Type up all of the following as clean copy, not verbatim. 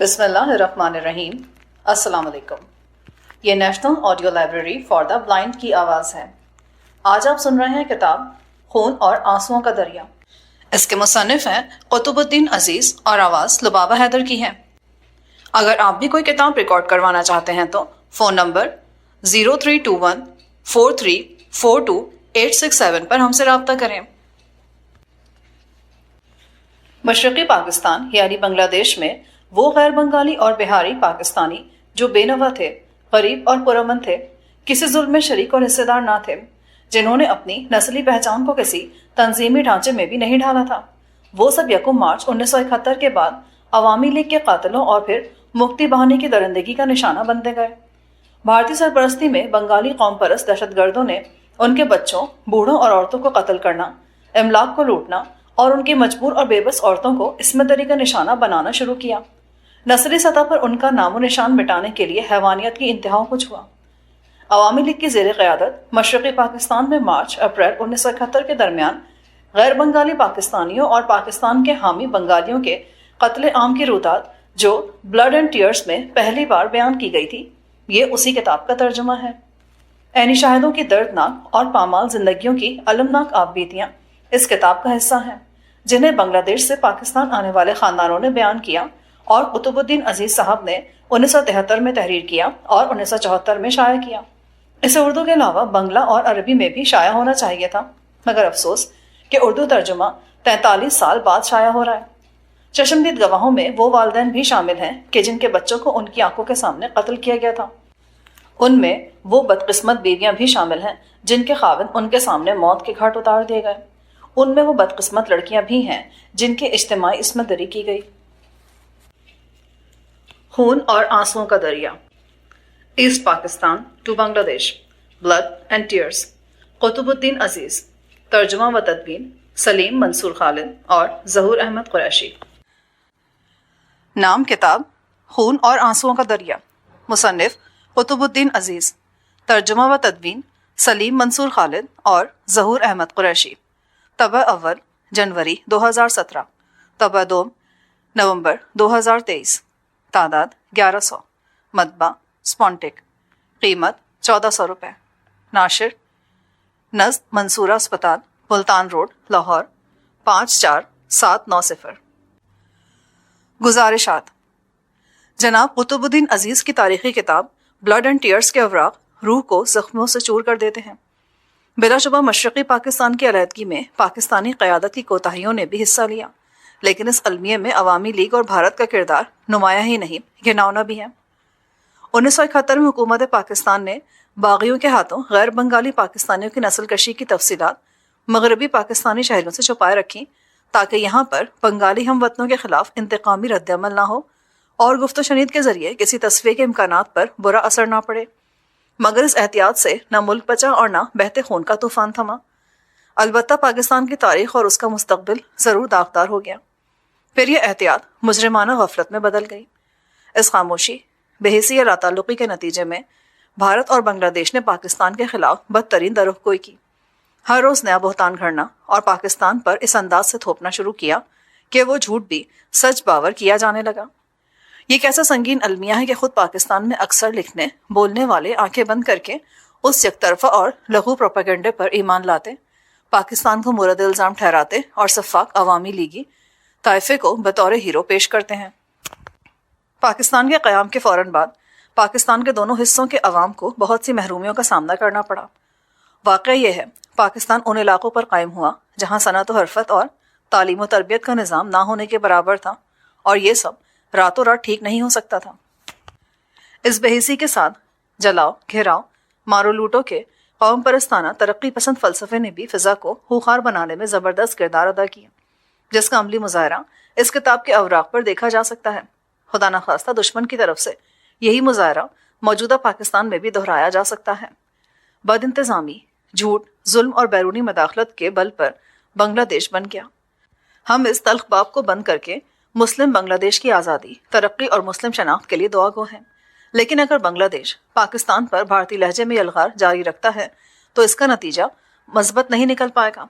بسم اللہ الرحمن الرحیم۔ السلام علیکم۔ یہ national audio library for the blind کی آواز ہے۔ آج آپ سن رہے ہیں کتاب خون اور آنسوؤں کا دریا۔ اس کے مصنف ہیں قطب الدین عزیز اور آواز لبابہ حیدر کی ہے۔ اگر آپ بھی کوئی کتاب ریکارڈ کروانا چاہتے ہیں تو فون نمبر 0321434287 پر ہم سے رابطہ کریں۔ مشرقی پاکستان یعنی بنگلہ دیش میں وہ غیر بنگالی اور بہاری پاکستانی جو بے نوا تھے، غریب اور پرامن تھے، کسی ظلم میں شریک اور حصے دار نہ تھے، جنہوں نے اپنی نسلی پہچان کو کسی تنظیمی ڈھانچے میں بھی نہیں ڈھالا تھا، وہ سب یکم مارچ 1971 کے بعد عوامی لیگ کے قاتلوں اور پھر مکتی بہانے کی درندگی کا نشانہ بنتے گئے۔ بھارتی سرپرستی میں بنگالی قوم پرست دہشت گردوں نے ان کے بچوں، بوڑھوں اور عورتوں کو قتل کرنا، املاک کو لوٹنا اور ان کی مجبور اور بے بس عورتوں کو عصمت دری کا نشانہ بنانا شروع کیا۔ نسلی سطح پر ان کا نام و نشان مٹانے کے لیے حیوانیت کی انتہا کچھ ہوا۔ عوامی لیگ کی زیر قیادت مشرقی پاکستان میں مارچ اپریل 1971 کے درمیان غیر بنگالی پاکستانیوں اور پاکستان کے حامی بنگالیوں کے قتل عام کی رویداد جو بلڈ اینڈ ٹیئرز میں پہلی بار بیان کی گئی تھی، یہ اسی کتاب کا ترجمہ ہے۔ عینی شاہدوں کی دردناک اور پامال زندگیوں کی المناک آپ بیتیاں اس کتاب کا حصہ ہیں، جنہیں بنگلہ دیش سے پاکستان آنے والے خاندانوں نے بیان کیا اور قطب الدین عزیز صاحب نے 1973 میں تحریر کیا اور 1974 میں شائع کیا۔ اسے اردو کے علاوہ بنگلہ اور عربی میں بھی شائع ہونا چاہیے تھا، مگر افسوس کہ اردو ترجمہ 43 سال بعد شائع ہو رہا ہے۔ چشمدید گواہوں میں وہ والدین بھی شامل ہیں کہ جن کے بچوں کو ان کی آنکھوں کے سامنے قتل کیا گیا تھا۔ ان میں وہ بدقسمت بیویاں بھی شامل ہیں جن کے خاوند ان کے سامنے موت کے گھاٹ اتار دیے گئے۔ ان میں وہ بدقسمت لڑکیاں بھی ہیں جن کے اجتماعی عصمت دری کی گئی۔ خون اور آنسوؤں کا دریا، ایسٹ پاکستان ٹو بنگلہ دیش، بلڈ اینڈ ٹیئرز، قطب الدین عزیز، ترجمہ و تدوین سلیم منصور خالد اور ظہور احمد قریشی۔ نام کتاب خون اور آنسوؤں کا دریا، مصنف قطب الدین عزیز، ترجمہ و تدوین سلیم منصور خالد اور ظہور احمد قریشی۔ طبع اول جنوری 2017، طبع دوم نومبر 2023، تعداد 1100، مطبع سپونٹک، قیمت 1400 روپے، ناشر نزد منصورہ اسپتال، ملتان روڈ، لاہور 54790۔ گزارشات۔ جناب قطب الدین عزیز کی تاریخی کتاب بلڈ اینڈ ٹیئرز کے اوراق روح کو زخموں سے چور کر دیتے ہیں۔ بلا شبہ مشرقی پاکستان کی علیحدگی میں پاکستانی قیادت کی کوتاہیوں نے بھی حصہ لیا، لیکن اس المیے میں عوامی لیگ اور بھارت کا کردار نمایاں ہی نہیں، گھناؤنا بھی ہے۔ 1971 میں حکومت پاکستان نے باغیوں کے ہاتھوں غیر بنگالی پاکستانیوں کی نسل کشی کی تفصیلات مغربی پاکستانی شہریوں سے چھپائے رکھی تاکہ یہاں پر بنگالی ہم وطنوں کے خلاف انتقامی رد عمل نہ ہو اور گفت و شنید کے ذریعے کسی تصفیے کے امکانات پر برا اثر نہ پڑے، مگر اس احتیاط سے نہ ملک بچا اور نہ بہتے خون کا طوفان تھما۔ البتہ پاکستان کی تاریخ اور اس کا مستقبل ضرور داغدار ہو گیا۔ پھر یہ احتیاط مجرمانہ غفلت میں بدل گئی۔ اس خاموشی، بے حسی یا لاتعلقی کے نتیجے میں بھارت اور بنگلہ دیش نے پاکستان کے خلاف بدترین درخ گوئی کی، ہر روز نیا بہتان گھڑنا اور پاکستان پر اس انداز سے تھوپنا شروع کیا کہ وہ جھوٹ بھی سچ باور کیا جانے لگا۔ یہ کیسا سنگین المیہ ہے کہ خود پاکستان میں اکثر لکھنے بولنے والے آنکھیں بند کر کے اس یک طرفہ اور لغو پروپیگنڈے پر ایمان لاتے، پاکستان کو مورد الزام ٹھہراتے اور شفاق عوامی لیگی طائفے کو بطور ہیرو پیش کرتے ہیں۔ پاکستان کے قیام کے فوراً بعد پاکستان کے دونوں حصوں کے عوام کو بہت سی محرومیوں کا سامنا کرنا پڑا۔ واقعہ یہ ہے، پاکستان ان علاقوں پر قائم ہوا جہاں صنعت و حرفت اور تعلیم و تربیت کا نظام نہ ہونے کے برابر تھا، اور یہ سب راتوں رات ٹھیک نہیں ہو سکتا تھا۔ اس بے حسی کے ساتھ جلاؤ، گھیراؤ، مارو لوٹو کے قوم پرستانہ ترقی پسند فلسفے نے بھی فضا کو خوخار بنانے میں زبردست کردار ادا کیا، جس کا عملی مظاہرہ اس کتاب کے اوراق پر دیکھا جا سکتا ہے۔ خدا نخواستہ دشمن کی طرف سے یہی مظاہرہ موجودہ پاکستان میں بھی دہرایا جا سکتا ہے۔ بد انتظامی، جھوٹ، ظلم اور بیرونی مداخلت کے بل پر بنگلہ دیش بن گیا۔ ہم اس تلخ باب کو بند کر کے مسلم بنگلہ دیش کی آزادی، ترقی اور مسلم شناخت کے لیے دعا گو ہیں، لیکن اگر بنگلہ دیش پاکستان پر بھارتی لہجے میں یلغار جاری رکھتا ہے تو اس کا نتیجہ مثبت نہیں نکل پائے گا۔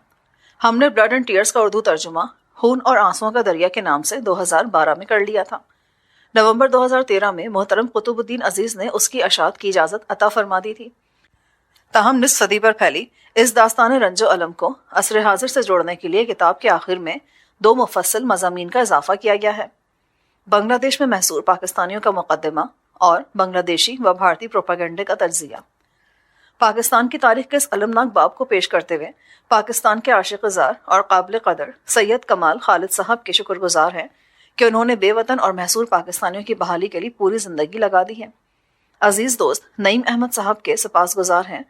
ہم نے بلڈ اینڈ ٹیئرز کا اردو ترجمہ خون اور آنسوؤں کا دریا کے نام سے 2012 میں کر لیا تھا۔ نومبر 2013 میں محترم قطب الدین عزیز نے اس کی اشاعت کی اجازت عطا فرما دی تھی۔ تاہم نصف صدی پر پھیلی اس داستان رنج و الم کو عصر حاضر سے جوڑنے کے لیے کتاب کے آخر میں 2 مفصل مضامین کا اضافہ کیا گیا ہے: بنگلہ دیش میں محصور پاکستانیوں کا مقدمہ اور بنگلہ دیشی و بھارتی پروپیگنڈے کا تجزیہ۔ پاکستان کی تاریخ کے اس المناک باب کو پیش کرتے ہوئے پاکستان کے عاشق زار اور قابل قدر سید کمال خالد صاحب کے شکر گزار ہیں کہ انہوں نے بے وطن اور محصور پاکستانیوں کی بحالی کے لیے پوری زندگی لگا دی ہے۔ عزیز دوست نعیم احمد صاحب کے سپاس گزار ہیں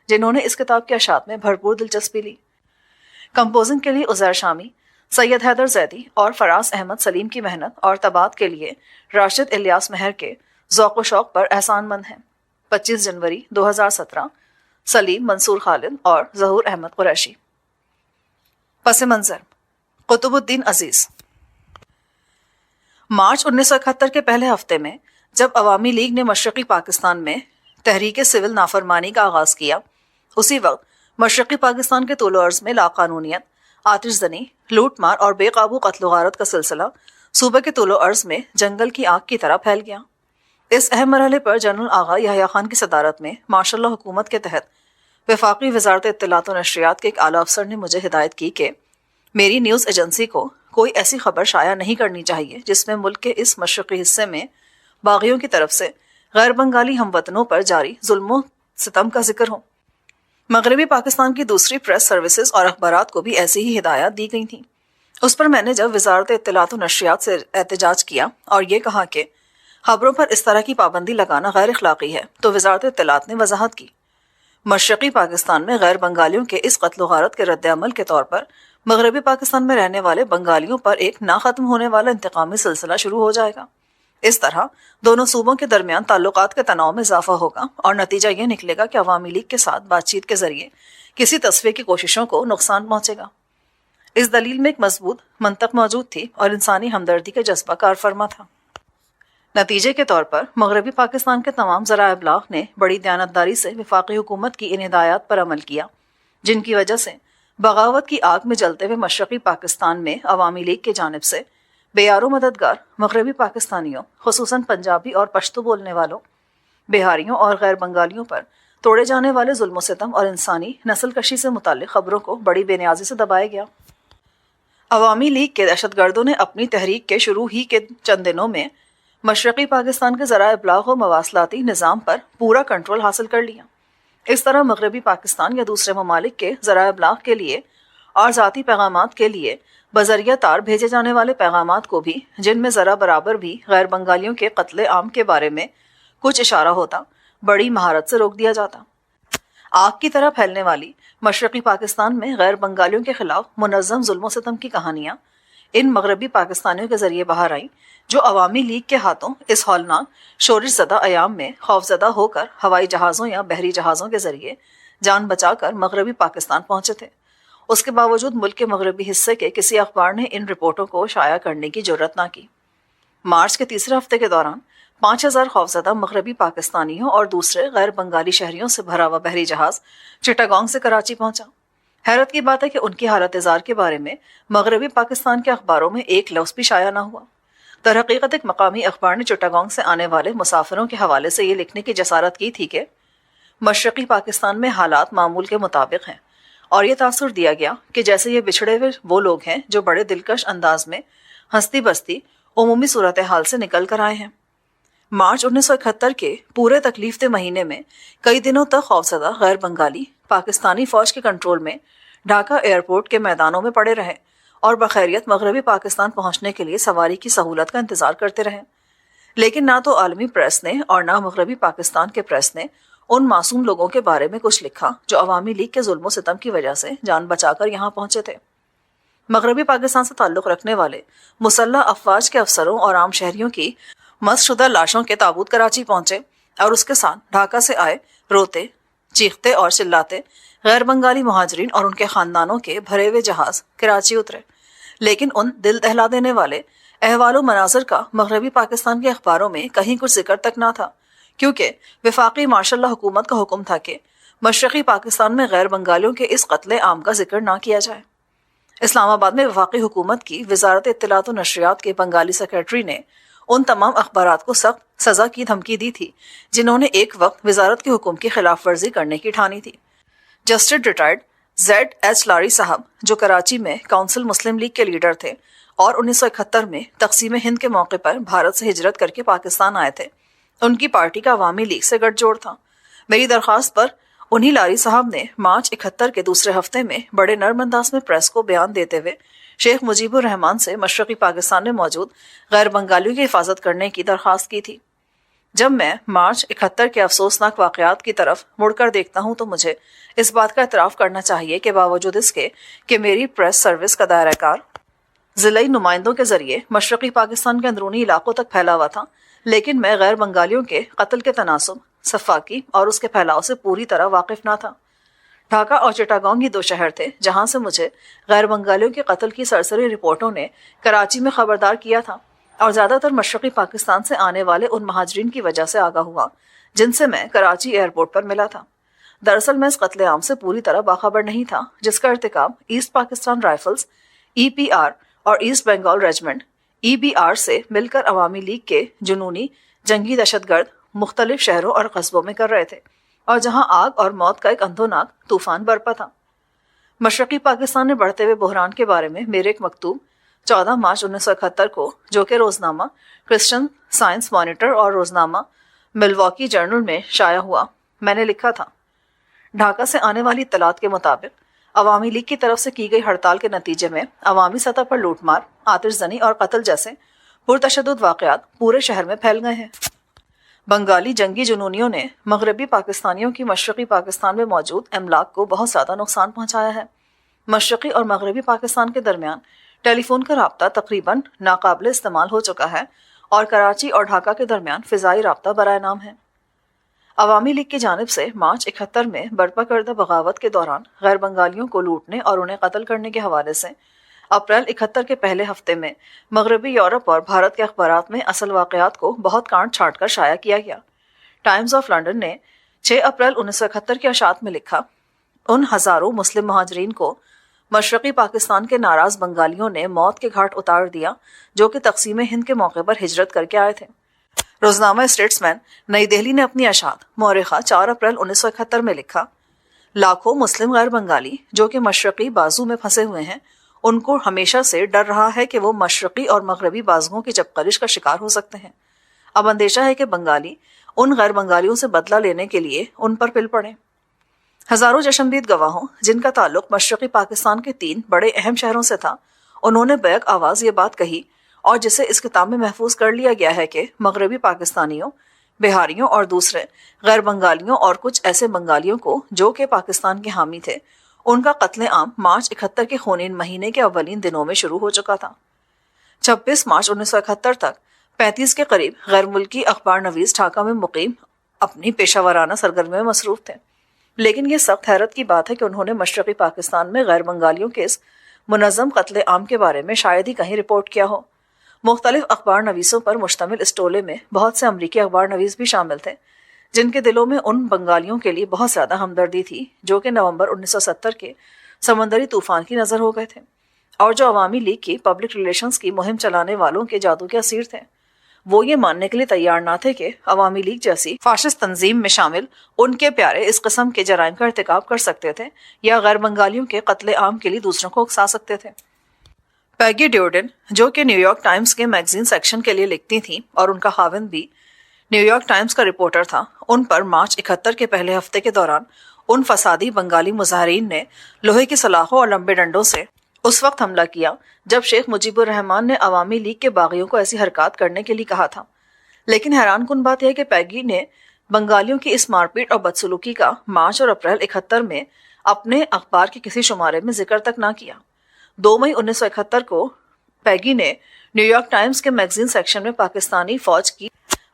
جنہوں نے اس کتاب کے اشاعت میں بھرپور دلچسپی لی۔ کمپوزنگ کے لیے عزیر شامی، سید حیدر زیدی اور فراز احمد سلیم کی محنت اور طباعت کے لیے راشد الیاس مہر کے ذوق و شوق پر احسان مند ہیں۔ 25 جنوری 2017، سلیم منصور خالد اور ظہور احمد قریشی۔ پس منظر: قطب الدین عزیز۔ مارچ 1971 کے پہلے ہفتے میں جب عوامی لیگ نے مشرقی پاکستان میں تحریک سول نافرمانی کا آغاز کیا، اسی وقت مشرقی پاکستان کے طول و عرض میں لاقانونیت، آتش زنی، لوٹ مار اور بے قابو قتل و غارت کا سلسلہ صوبے کے طول و عرض میں جنگل کی آگ کی طرح پھیل گیا۔ اس اہم مرحلے پر جنرل آغا یحییٰ خان کی صدارت میں ماشاء اللہ حکومت کے تحت وفاقی وزارت اطلاعات و نشریات کے ایک اعلیٰ افسر نے مجھے ہدایت کی کہ میری نیوز ایجنسی کو کوئی ایسی خبر شائع نہیں کرنی چاہیے جس میں ملک کے اس مشرقی حصے میں باغیوں کی طرف سے غیر بنگالی ہم وطنوں پر جاری ظلم و ستم کا ذکر ہو۔ مغربی پاکستان کی دوسری پریس سروسز اور اخبارات کو بھی ایسی ہی ہدایات دی گئی تھیں۔ اس پر میں نے جب وزارت اطلاعات و نشریات سے احتجاج کیا اور یہ کہا کہ خبروں پر اس طرح کی پابندی لگانا غیر اخلاقی ہے، تو وزارت اطلاعات نے وضاحت کی، مشرقی پاکستان میں غیر بنگالیوں کے اس قتل و غارت کے رد عمل کے طور پر مغربی پاکستان میں رہنے والے بنگالیوں پر ایک نہ ختم ہونے والا انتقامی سلسلہ شروع ہو جائے گا۔ اس طرح دونوں صوبوں کے درمیان تعلقات کے تناؤ میں اضافہ ہوگا اور نتیجہ یہ نکلے گا کہ عوامی لیگ کے ساتھ بات چیت کے ذریعے کسی تصفیے کی کوششوں کو نقصان پہنچے گا۔ اس دلیل میں ایک مضبوط منطق موجود تھی اور انسانی ہمدردی کا جذبہ کار فرما تھا۔ نتیجے کے طور پر مغربی پاکستان کے تمام ذرائع ابلاغ نے بڑی دیانتداری سے وفاقی حکومت کی ان ہدایات پر عمل کیا، جن کی وجہ سے بغاوت کی آگ میں جلتے ہوئے مشرقی پاکستان میں عوامی لیگ کی جانب سے بے یار و مددگار مغربی پاکستانیوں، خصوصاً پنجابی اور پشتو بولنے والوں، بہاریوں اور غیر بنگالیوں پر توڑے جانے والے ظلم و ستم اور انسانی نسل کشی سے متعلق خبروں کو بڑی بے نیازی سے دبایا گیا۔ عوامی لیگ کے دہشت گردوں نے اپنی تحریک کے شروع ہی کے چند دنوں میں مشرقی پاکستان کے ذرائع ابلاغ و مواصلاتی نظام پر پورا کنٹرول حاصل کر لیا۔ اس طرح مغربی پاکستان یا دوسرے ممالک کے ذرائع ابلاغ کے لیے اور ذاتی پیغامات کے لیے بذریعہ تار بھیجے جانے والے پیغامات کو بھی، جن میں ذرا برابر بھی غیر بنگالیوں کے قتل عام کے بارے میں کچھ اشارہ ہوتا، بڑی مہارت سے روک دیا جاتا۔ آگ کی طرح پھیلنے والی مشرقی پاکستان میں غیر بنگالیوں کے خلاف منظم ظلم و ستم کی کہانیاں ان مغربی پاکستانیوں کے ذریعے باہر آئیں، جو عوامی لیگ کے ہاتھوں اس ہولناک شورش زدہ ایام میں خوفزدہ ہو کر ہوائی جہازوں یا بحری جہازوں کے ذریعے جان بچا کر مغربی پاکستان پہنچے تھے۔ اس کے باوجود ملک کے مغربی حصے کے کسی اخبار نے ان رپورٹوں کو شائع کرنے کی جرات نہ کی۔ مارچ کے تیسرے ہفتے کے دوران 5000 خوفزدہ مغربی پاکستانیوں اور دوسرے غیر بنگالی شہریوں سے بھرا ہوا بحری جہاز چٹاگانگ سے کراچی پہنچا۔ حیرت کی بات ہے کہ ان کی حالت زار کے بارے میں مغربی پاکستان کے اخباروں میں ایک لفظ بھی شائع نہ ہوا۔ در حقیقت ایک مقامی اخبار نے چٹاگانگ سے آنے والے مسافروں کے حوالے سے یہ لکھنے کی جسارت کی تھی کہ مشرقی پاکستان میں حالات معمول کے مطابق ہیں، اور یہ تاثر دیا گیا کہ جیسے یہ بچھڑے ہوئے وہ لوگ ہیں جو بڑے دلکش انداز میں ہستی بستی عمومی صورتحال سے نکل کر آئے ہیں۔ مارچ 1971 کے پورے تکلیف دہ مہینے میں کئی دنوں تک خوفزدہ غیر بنگالی پاکستانی فوج کے کنٹرول میں ڈھاکہ ایئرپورٹ کے میدانوں میں پڑے رہے اور بخیریت مغربی پاکستان پہنچنے کے لیے سواری کی سہولت کا انتظار کرتے رہے، لیکن نہ تو عالمی پریس نے اور نہ مغربی پاکستان کے پریس نے ان معصوم لوگوں کے بارے میں کچھ لکھا جو عوامی لیگ کے ظلم و ستم کی وجہ سے جان بچا کر یہاں پہنچے تھے۔ مغربی پاکستان سے تعلق رکھنے والے مسلح افواج کے افسروں اور عام شہریوں کی مست شدہ لاشوں کے تابوت کراچی پہنچے اور اس کے ساتھ ڈھاکہ سے آئے روتے، چیختے اور چلاتے غیر بنگالی مہاجرین اور ان کے خاندانوں کے بھرے ہوئے جہاز کراچی اترے، لیکن ان دل دہلا دینے والے احوال و مناظر کا مغربی پاکستان کے اخباروں میں کہیں کچھ ذکر تک نہ تھا، کیونکہ وفاقی ماشاء اللہ حکومت کا حکم تھا کہ مشرقی پاکستان میں غیر بنگالیوں کے اس قتل عام کا ذکر نہ کیا جائے۔ اسلام آباد میں وفاقی حکومت کی وزارت اطلاعات و نشریات کے بنگالی سیکریٹری نے ان تمام اخبارات کو سخت سزا کی دھمکی دی تھی جنہوں نے ایک وقت وزارت کے حکم کی خلاف ورزی کرنے کی ٹھانی تھی۔ جسٹس ریٹائرڈ زیڈ ایچ لاری صاحب، جو کراچی میں کونسل مسلم لیگ کے لیڈر تھے اور 1971 میں تقسیم ہند کے موقع پر بھارت سے ہجرت کر کے پاکستان آئے تھے، ان کی پارٹی کا عوامی لیگ سے گٹھ جوڑ تھا۔ میری درخواست پر انہی لاری صاحب نے مارچ 71 کے دوسرے ہفتے میں بڑے نرم انداز میں پریس کو بیان دیتے ہوئے شیخ مجیب الرحمان سے مشرقی پاکستان میں موجود غیر بنگالیوں کی حفاظت کرنے کی درخواست کی تھی۔ جب میں مارچ 71 کے افسوسناک واقعات کی طرف مڑ کر دیکھتا ہوں تو مجھے اس بات کا اعتراف کرنا چاہیے کہ باوجود اس کے کہ میری پریس سروس کا دائرہ کار ضلعی نمائندوں کے ذریعے مشرقی پاکستان کے اندرونی علاقوں تک پھیلا ہوا تھا، لیکن میں غیر بنگالیوں کے قتل کے تناسب، صفاقی اور اس کے پھیلاؤ سے پوری طرح واقف نہ تھا۔ ڈھاکہ اور چٹاگانگ یہ دو شہر تھے جہاں سے مجھے غیر بنگالیوں کے قتل کی سرسری رپورٹوں نے کراچی میں خبردار کیا تھا، اور زیادہ تر مشرقی پاکستان سے آنے والے ان مہاجرین کی وجہ سے آگاہ ہوا جن سے میں کراچی ایئرپورٹ پر ملا تھا۔ دراصل میں اس قتل عام سے پوری طرح باخبر نہیں تھا جس کا ارتکاب ایسٹ پاکستان رائفلز EPR اور ایسٹ بنگال ریجمنٹ EBR سے مل کر عوامی لیگ کے جنونی جنگی دہشت گرد مختلف شہروں اور قصبوں میں کر رہے تھے، اور جہاں آگ اور موت کا ایک اندھوناک طوفان برپا تھا۔ مشرقی پاکستان میں بڑھتے ہوئے بحران کے بارے میں میرے ایک مکتوب 14 مارچ 1971 کو، جو کہ روزنامہ کرسچن سائنس مانیٹر اور روزنامہ ملواکی جرنل میں شائع ہوا، میں نے لکھا تھا: ڈھاکہ سے آنے والی اطلاعات کے مطابق عوامی لیگ کی طرف سے کی گئی ہڑتال کے نتیجے میں عوامی سطح پر لوٹ مار، آتش زنی اور قتل جیسے پرتشدد واقعات پورے شہر میں پھیل گئے ہیں۔ بنگالی جنگی جنونیوں نے مغربی پاکستانیوں کی مشرقی پاکستان میں موجود املاک کو بہت زیادہ نقصان پہنچایا ہے۔ مشرقی اور مغربی پاکستان کے درمیان ٹیلی فون کا رابطہ تقریباً ناقابل استعمال ہو چکا ہے، اور کراچی اور ڈھاکہ کے درمیان فضائی رابطہ برائے نام ہے۔ عوامی لیگ کی جانب سے مارچ 71 میں برپا کردہ بغاوت کے دوران غیر بنگالیوں کو لوٹنے اور انہیں قتل کرنے کے حوالے سے اپریل 71 کے پہلے ہفتے میں مغربی یورپ اور بھارت کے اخبارات میں اصل واقعات کو بہت کاٹ چھانٹ کر شائع کیا گیا۔ ٹائمز آف لنڈن نے 6 اپریل 1971 کے اشاعت میں لکھا: ان ہزاروں مسلم مہاجرین کو مشرقی پاکستان کے ناراض بنگالیوں نے موت کے گھاٹ اتار دیا جو کہ تقسیم ہند کے موقع پر ہجرت کر کے آئے تھے۔ روزنامہ اسٹیٹس مین نئی دہلی نے اپنی اشاعت مورخہ 4 اپریل 1971 میں لکھا: لاکھوں مسلم غیر بنگالی جو کہ مشرقی بازو میں پھنسے ہوئے ہیں، ان کو ہمیشہ سے ڈر رہا ہے کہ وہ مشرقی اور مغربی بازوؤں کی جبکرش کا شکار ہو سکتے ہیں۔ اب اندیشہ ہے کہ بنگالی ان غیر بنگالیوں سے بدلہ لینے کے لیے ان پر پل پڑیں۔ ہزاروں چشمدید گواہوں جن کا تعلق مشرقی پاکستان کے 3 بڑے اہم شہروں سے تھا، انہوں نے بیک آواز یہ بات کہی، اور جسے اس کتاب میں محفوظ کر لیا گیا ہے، کہ مغربی پاکستانیوں، بہاریوں اور دوسرے غیر بنگالیوں اور کچھ ایسے بنگالیوں کو جو کہ پاکستان کے حامی تھے، ان کا قتل عام مارچ 71 کے خونین مہینے کے اولین دنوں میں شروع ہو چکا تھا۔ 26 مارچ 1971 تک 35 کے قریب غیر ملکی اخبار نویس ڈھاکہ میں مقیم اپنی پیشہ ورانہ سرگرمیوں میں مصروف تھے، لیکن یہ سخت حیرت کی بات ہے کہ انہوں نے مشرقی پاکستان میں غیر بنگالیوں کے اس منظم قتل عام کے بارے میں شاید ہی کہیں رپورٹ کیا ہو۔ مختلف اخبار نویسوں پر مشتمل اس ٹولے میں بہت سے امریکی اخبار نویس بھی شامل تھے جن کے دلوں میں ان بنگالیوں کے لیے بہت زیادہ ہمدردی تھی جو کہ نومبر 1970 کے سمندری طوفان کی نظر ہو گئے تھے، اور جو عوامی لیگ کی پبلک ریلیشنز کی مہم چلانے والوں کے جادو کے اسیر تھے۔ وہ یہ ماننے کے لیے تیار نہ تھے کہ عوامی لیگ جیسی فاشسٹ تنظیم میں شامل ان کے پیارے اس قسم کے جرائم کا ارتکاب کر سکتے تھے یا غیر بنگالیوں کے قتل عام کے لیے دوسروں کو اکسا سکتے تھے۔ پیگی ڈیوڈن، جو کہ نیو یارک ٹائمز کے میگزین سیکشن کے لیے لکھتی تھیں اور ان کا خاوند بھی نیو یارک ٹائمز کا رپورٹر تھا، ان پر مارچ 71 کے پہلے ہفتے کے دوران ان فسادی بنگالی مظاہرین نے لوہے کی سلاخوں اور لمبے ڈنڈوں سے اس وقت حملہ کیا جب شیخ مجیب الرحمان نے عوامی لیگ کے باغیوں کو ایسی حرکات کرنے کے لیے کہا تھا۔ لیکن حیران کن بات یہ ہے کہ پیگی نے بنگالیوں کی اس مار پیٹ اور بدسلوکی کا مارچ اور اپریل 71 میں اپنے اخبار کے کسی شمارے میں ذکر تک نہ کیا۔ 2 مئی 1971 کو پیگی نے نیو یارک ٹائمز کے میگزین سیکشن میں پاکستانی فوج کی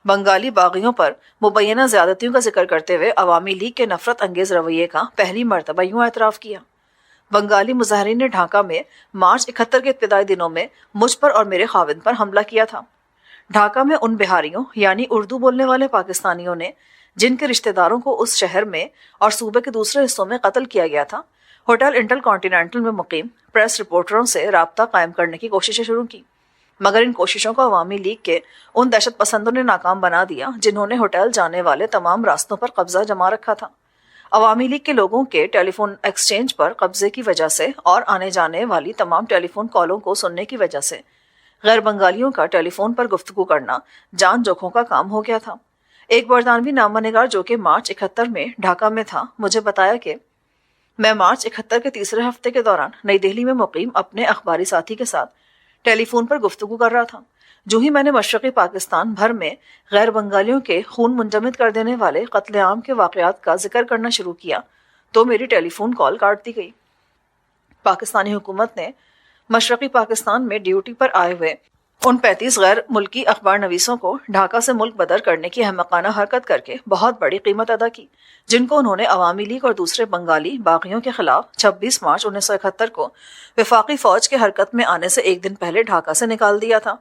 بنگالی باغیوں پر مبینہ زیادتیوں کا ذکر کرتے ہوئے عوامی لیگ کے نفرت انگیز رویے کا پہلی مرتبہ یوں اعتراف کیا: بنگالی مظاہرین نے ڈھاکہ میں مارچ 71 کے ابتدائی دنوں میں مجھ پر اور میرے خاوند پر حملہ کیا تھا۔ ڈھاکہ میں ان بہاریوں یعنی اردو بولنے والے پاکستانیوں نے جن کے رشتہ داروں کو اس شہر میں اور صوبے کے دوسرے حصوں میں قتل کیا گیا تھا، ہوٹل انٹر کانٹیننٹل میں مقیم پریس رپورٹروں سے رابطہ قائم کرنے کی کوششیں شروع کی۔ مگر ان کوششوں کو عوامی لیگ کے ان دہشت پسندوں نے ناکام بنا دیا جنہوں نے ہوٹل جانے والے تمام راستوں پر قبضہ جما رکھا تھا۔ عوامی لیگ کے لوگوں کے ٹیلی فون ایکسچینج پر قبضے کی وجہ سے اور آنے جانے والی تمام ٹیلی فون کالوں کو سننے کی وجہ سے غیر بنگالیوں کا ٹیلی فون پر گفتگو کرنا جان جوکھوں کا کام ہو گیا تھا۔ ایک برطانوی نامہ نگار جو کہ مارچ 71 میں ڈھاکہ میں تھا مجھے بتایا کہ میں مارچ 71 کے تیسرے ہفتے کے دوران نئی دہلی میں مقیم اپنے اخباری ساتھی کے ساتھ ٹیلی فون پر گفتگو کر رہا تھا۔ جو ہی میں نے مشرقی پاکستان بھر میں غیر بنگالیوں کے خون منجمد کر دینے والے قتل عام کے واقعات کا ذکر کرنا شروع کیا تو میری ٹیلی فون کال کاٹ دی گئی۔ پاکستانی حکومت نے مشرقی پاکستان میں ڈیوٹی پر آئے ہوئے ان 35 غیر ملکی اخبار نویسوں کو ڈھاکہ سے ملک بدر کرنے کی احمقانہ حرکت کر کے بہت بڑی قیمت ادا کی، جن کو انہوں نے عوامی لیگ اور دوسرے بنگالی باغیوں کے خلاف 26 مارچ 1971 کو وفاقی فوج کے حرکت میں آنے سے ایک دن پہلے ڈھاکہ سے نکال دیا تھا۔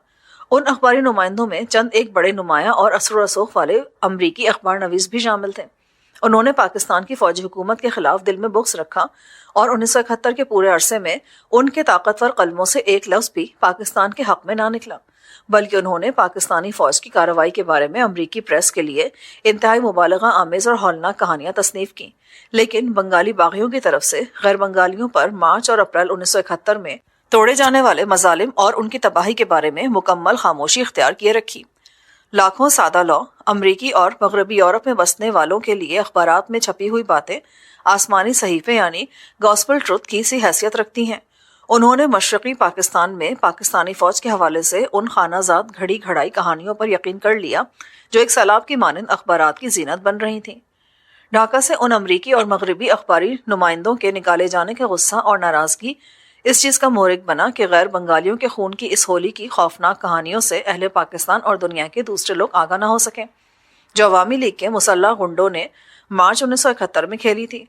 ان اخباری نمائندوں میں چند ایک بڑے نمایاں اور اثر و رسوخ والے امریکی اخبار نویس بھی شامل تھے۔ انہوں نے پاکستان کی فوجی حکومت کے خلاف دل میں بغض رکھا اور 1971 کے پورے عرصے میں ان کے طاقتور قلموں سے ایک لفظ بھی پاکستان کے حق میں نہ نکلا، بلکہ انہوں نے پاکستانی فوج کی کارروائی کے بارے میں امریکی پریس کے لیے انتہائی مبالغہ آمیز اور ہولناک کہانیاں تصنیف کیں۔ لیکن بنگالی باغیوں کی طرف سے غیر بنگالیوں پر مارچ اور اپریل 1971 میں توڑے جانے والے مظالم اور ان کی تباہی کے بارے میں مکمل خاموشی اختیار کیے رکھی۔ لاکھوں سادہ لو امریکی اور مغربی یورپ میں بسنے والوں کے لیے اخبارات میں چھپی ہوئی باتیں آسمانی صحیفے یعنی گاسپل ٹروتھ کی سی حیثیت رکھتی ہیں۔ انہوں نے مشرقی پاکستان میں پاکستانی فوج کے حوالے سے ان خانہ زاد گھڑی گھڑائی کہانیوں پر یقین کر لیا جو ایک سیلاب کی مانند اخبارات کی زینت بن رہی تھیں۔ ڈھاکہ سے ان امریکی اور مغربی اخباری نمائندوں کے نکالے جانے کا غصہ اور ناراضگی اس چیز کا محرک بنا کہ غیر بنگالیوں کے خون کی اس ہولی کی خوفناک کہانیوں سے اہل پاکستان اور دنیا کے دوسرے لوگ آگاہ نہ ہو سکیں، جو عوامی لیگ کے مسلح غنڈوں نے مارچ 1971 میں کھیلی تھی۔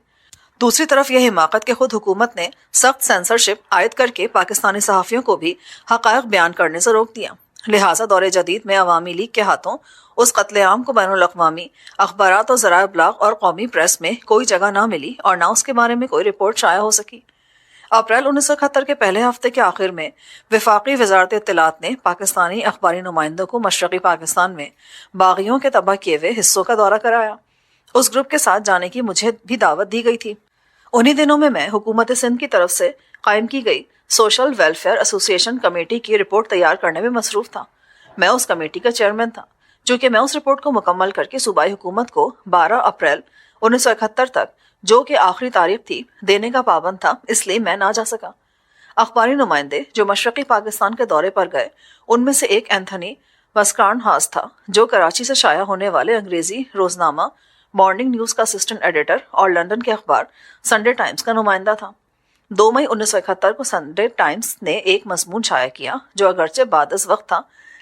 دوسری طرف یہ حماقت کہ خود حکومت نے سخت سینسرشپ عائد کر کے پاکستانی صحافیوں کو بھی حقائق بیان کرنے سے روک دیا۔ لہٰذا دور جدید میں عوامی لیگ کے ہاتھوں اس قتل عام کو بین الاقوامی اخبارات اور ذرائع ابلاغ اور قومی پریس میں کوئی جگہ نہ ملی اور نہ اس کے بارے میں کوئی رپورٹ شائع ہو سکی۔ اپریل 1971 کے پہلے ہفتے کے آخر میں وفاقی وزارت اطلاعات نے پاکستانی اخباری نمائندوں کو مشرقی پاکستان میں باغیوں کے تباہ کیے ہوئے حصوں کا دورہ کرایا۔ اس گروپ کے ساتھ جانے کی مجھے بھی دعوت دی گئی تھی۔ انہی دنوں میں حکومت سندھ کی طرف سے قائم کی گئی سوشل ویلفیئر ایسوسی ایشن کمیٹی کی رپورٹ تیار کرنے میں مصروف تھا۔ میں اس کمیٹی کا چیئرمین تھا۔ چونکہ میں اس رپورٹ کو مکمل کر کے صوبائی حکومت کو 12 اپریل 1971 تک جو کہ آخری تاریخ تھی دینے کا پابند تھا، اس لیے میں نہ جا سکا۔ اخباری نمائندے جو مشرقی پاکستان کے دورے پر گئے ان میں سے ایک اینتھنی مسکارن ہاس تھا جو کراچی سے شائع ہونے والے انگریزی روزنامہ مارننگ نیوز کا اسسٹنٹ ایڈیٹر اور لندن کے اخبار سنڈے ٹائمز کا نمائندہ تھا۔ 2 مئی 1971 کو سنڈے ٹائمز نے ایک مضمون شائع کیا جو اگرچہ بعد از وقت تھا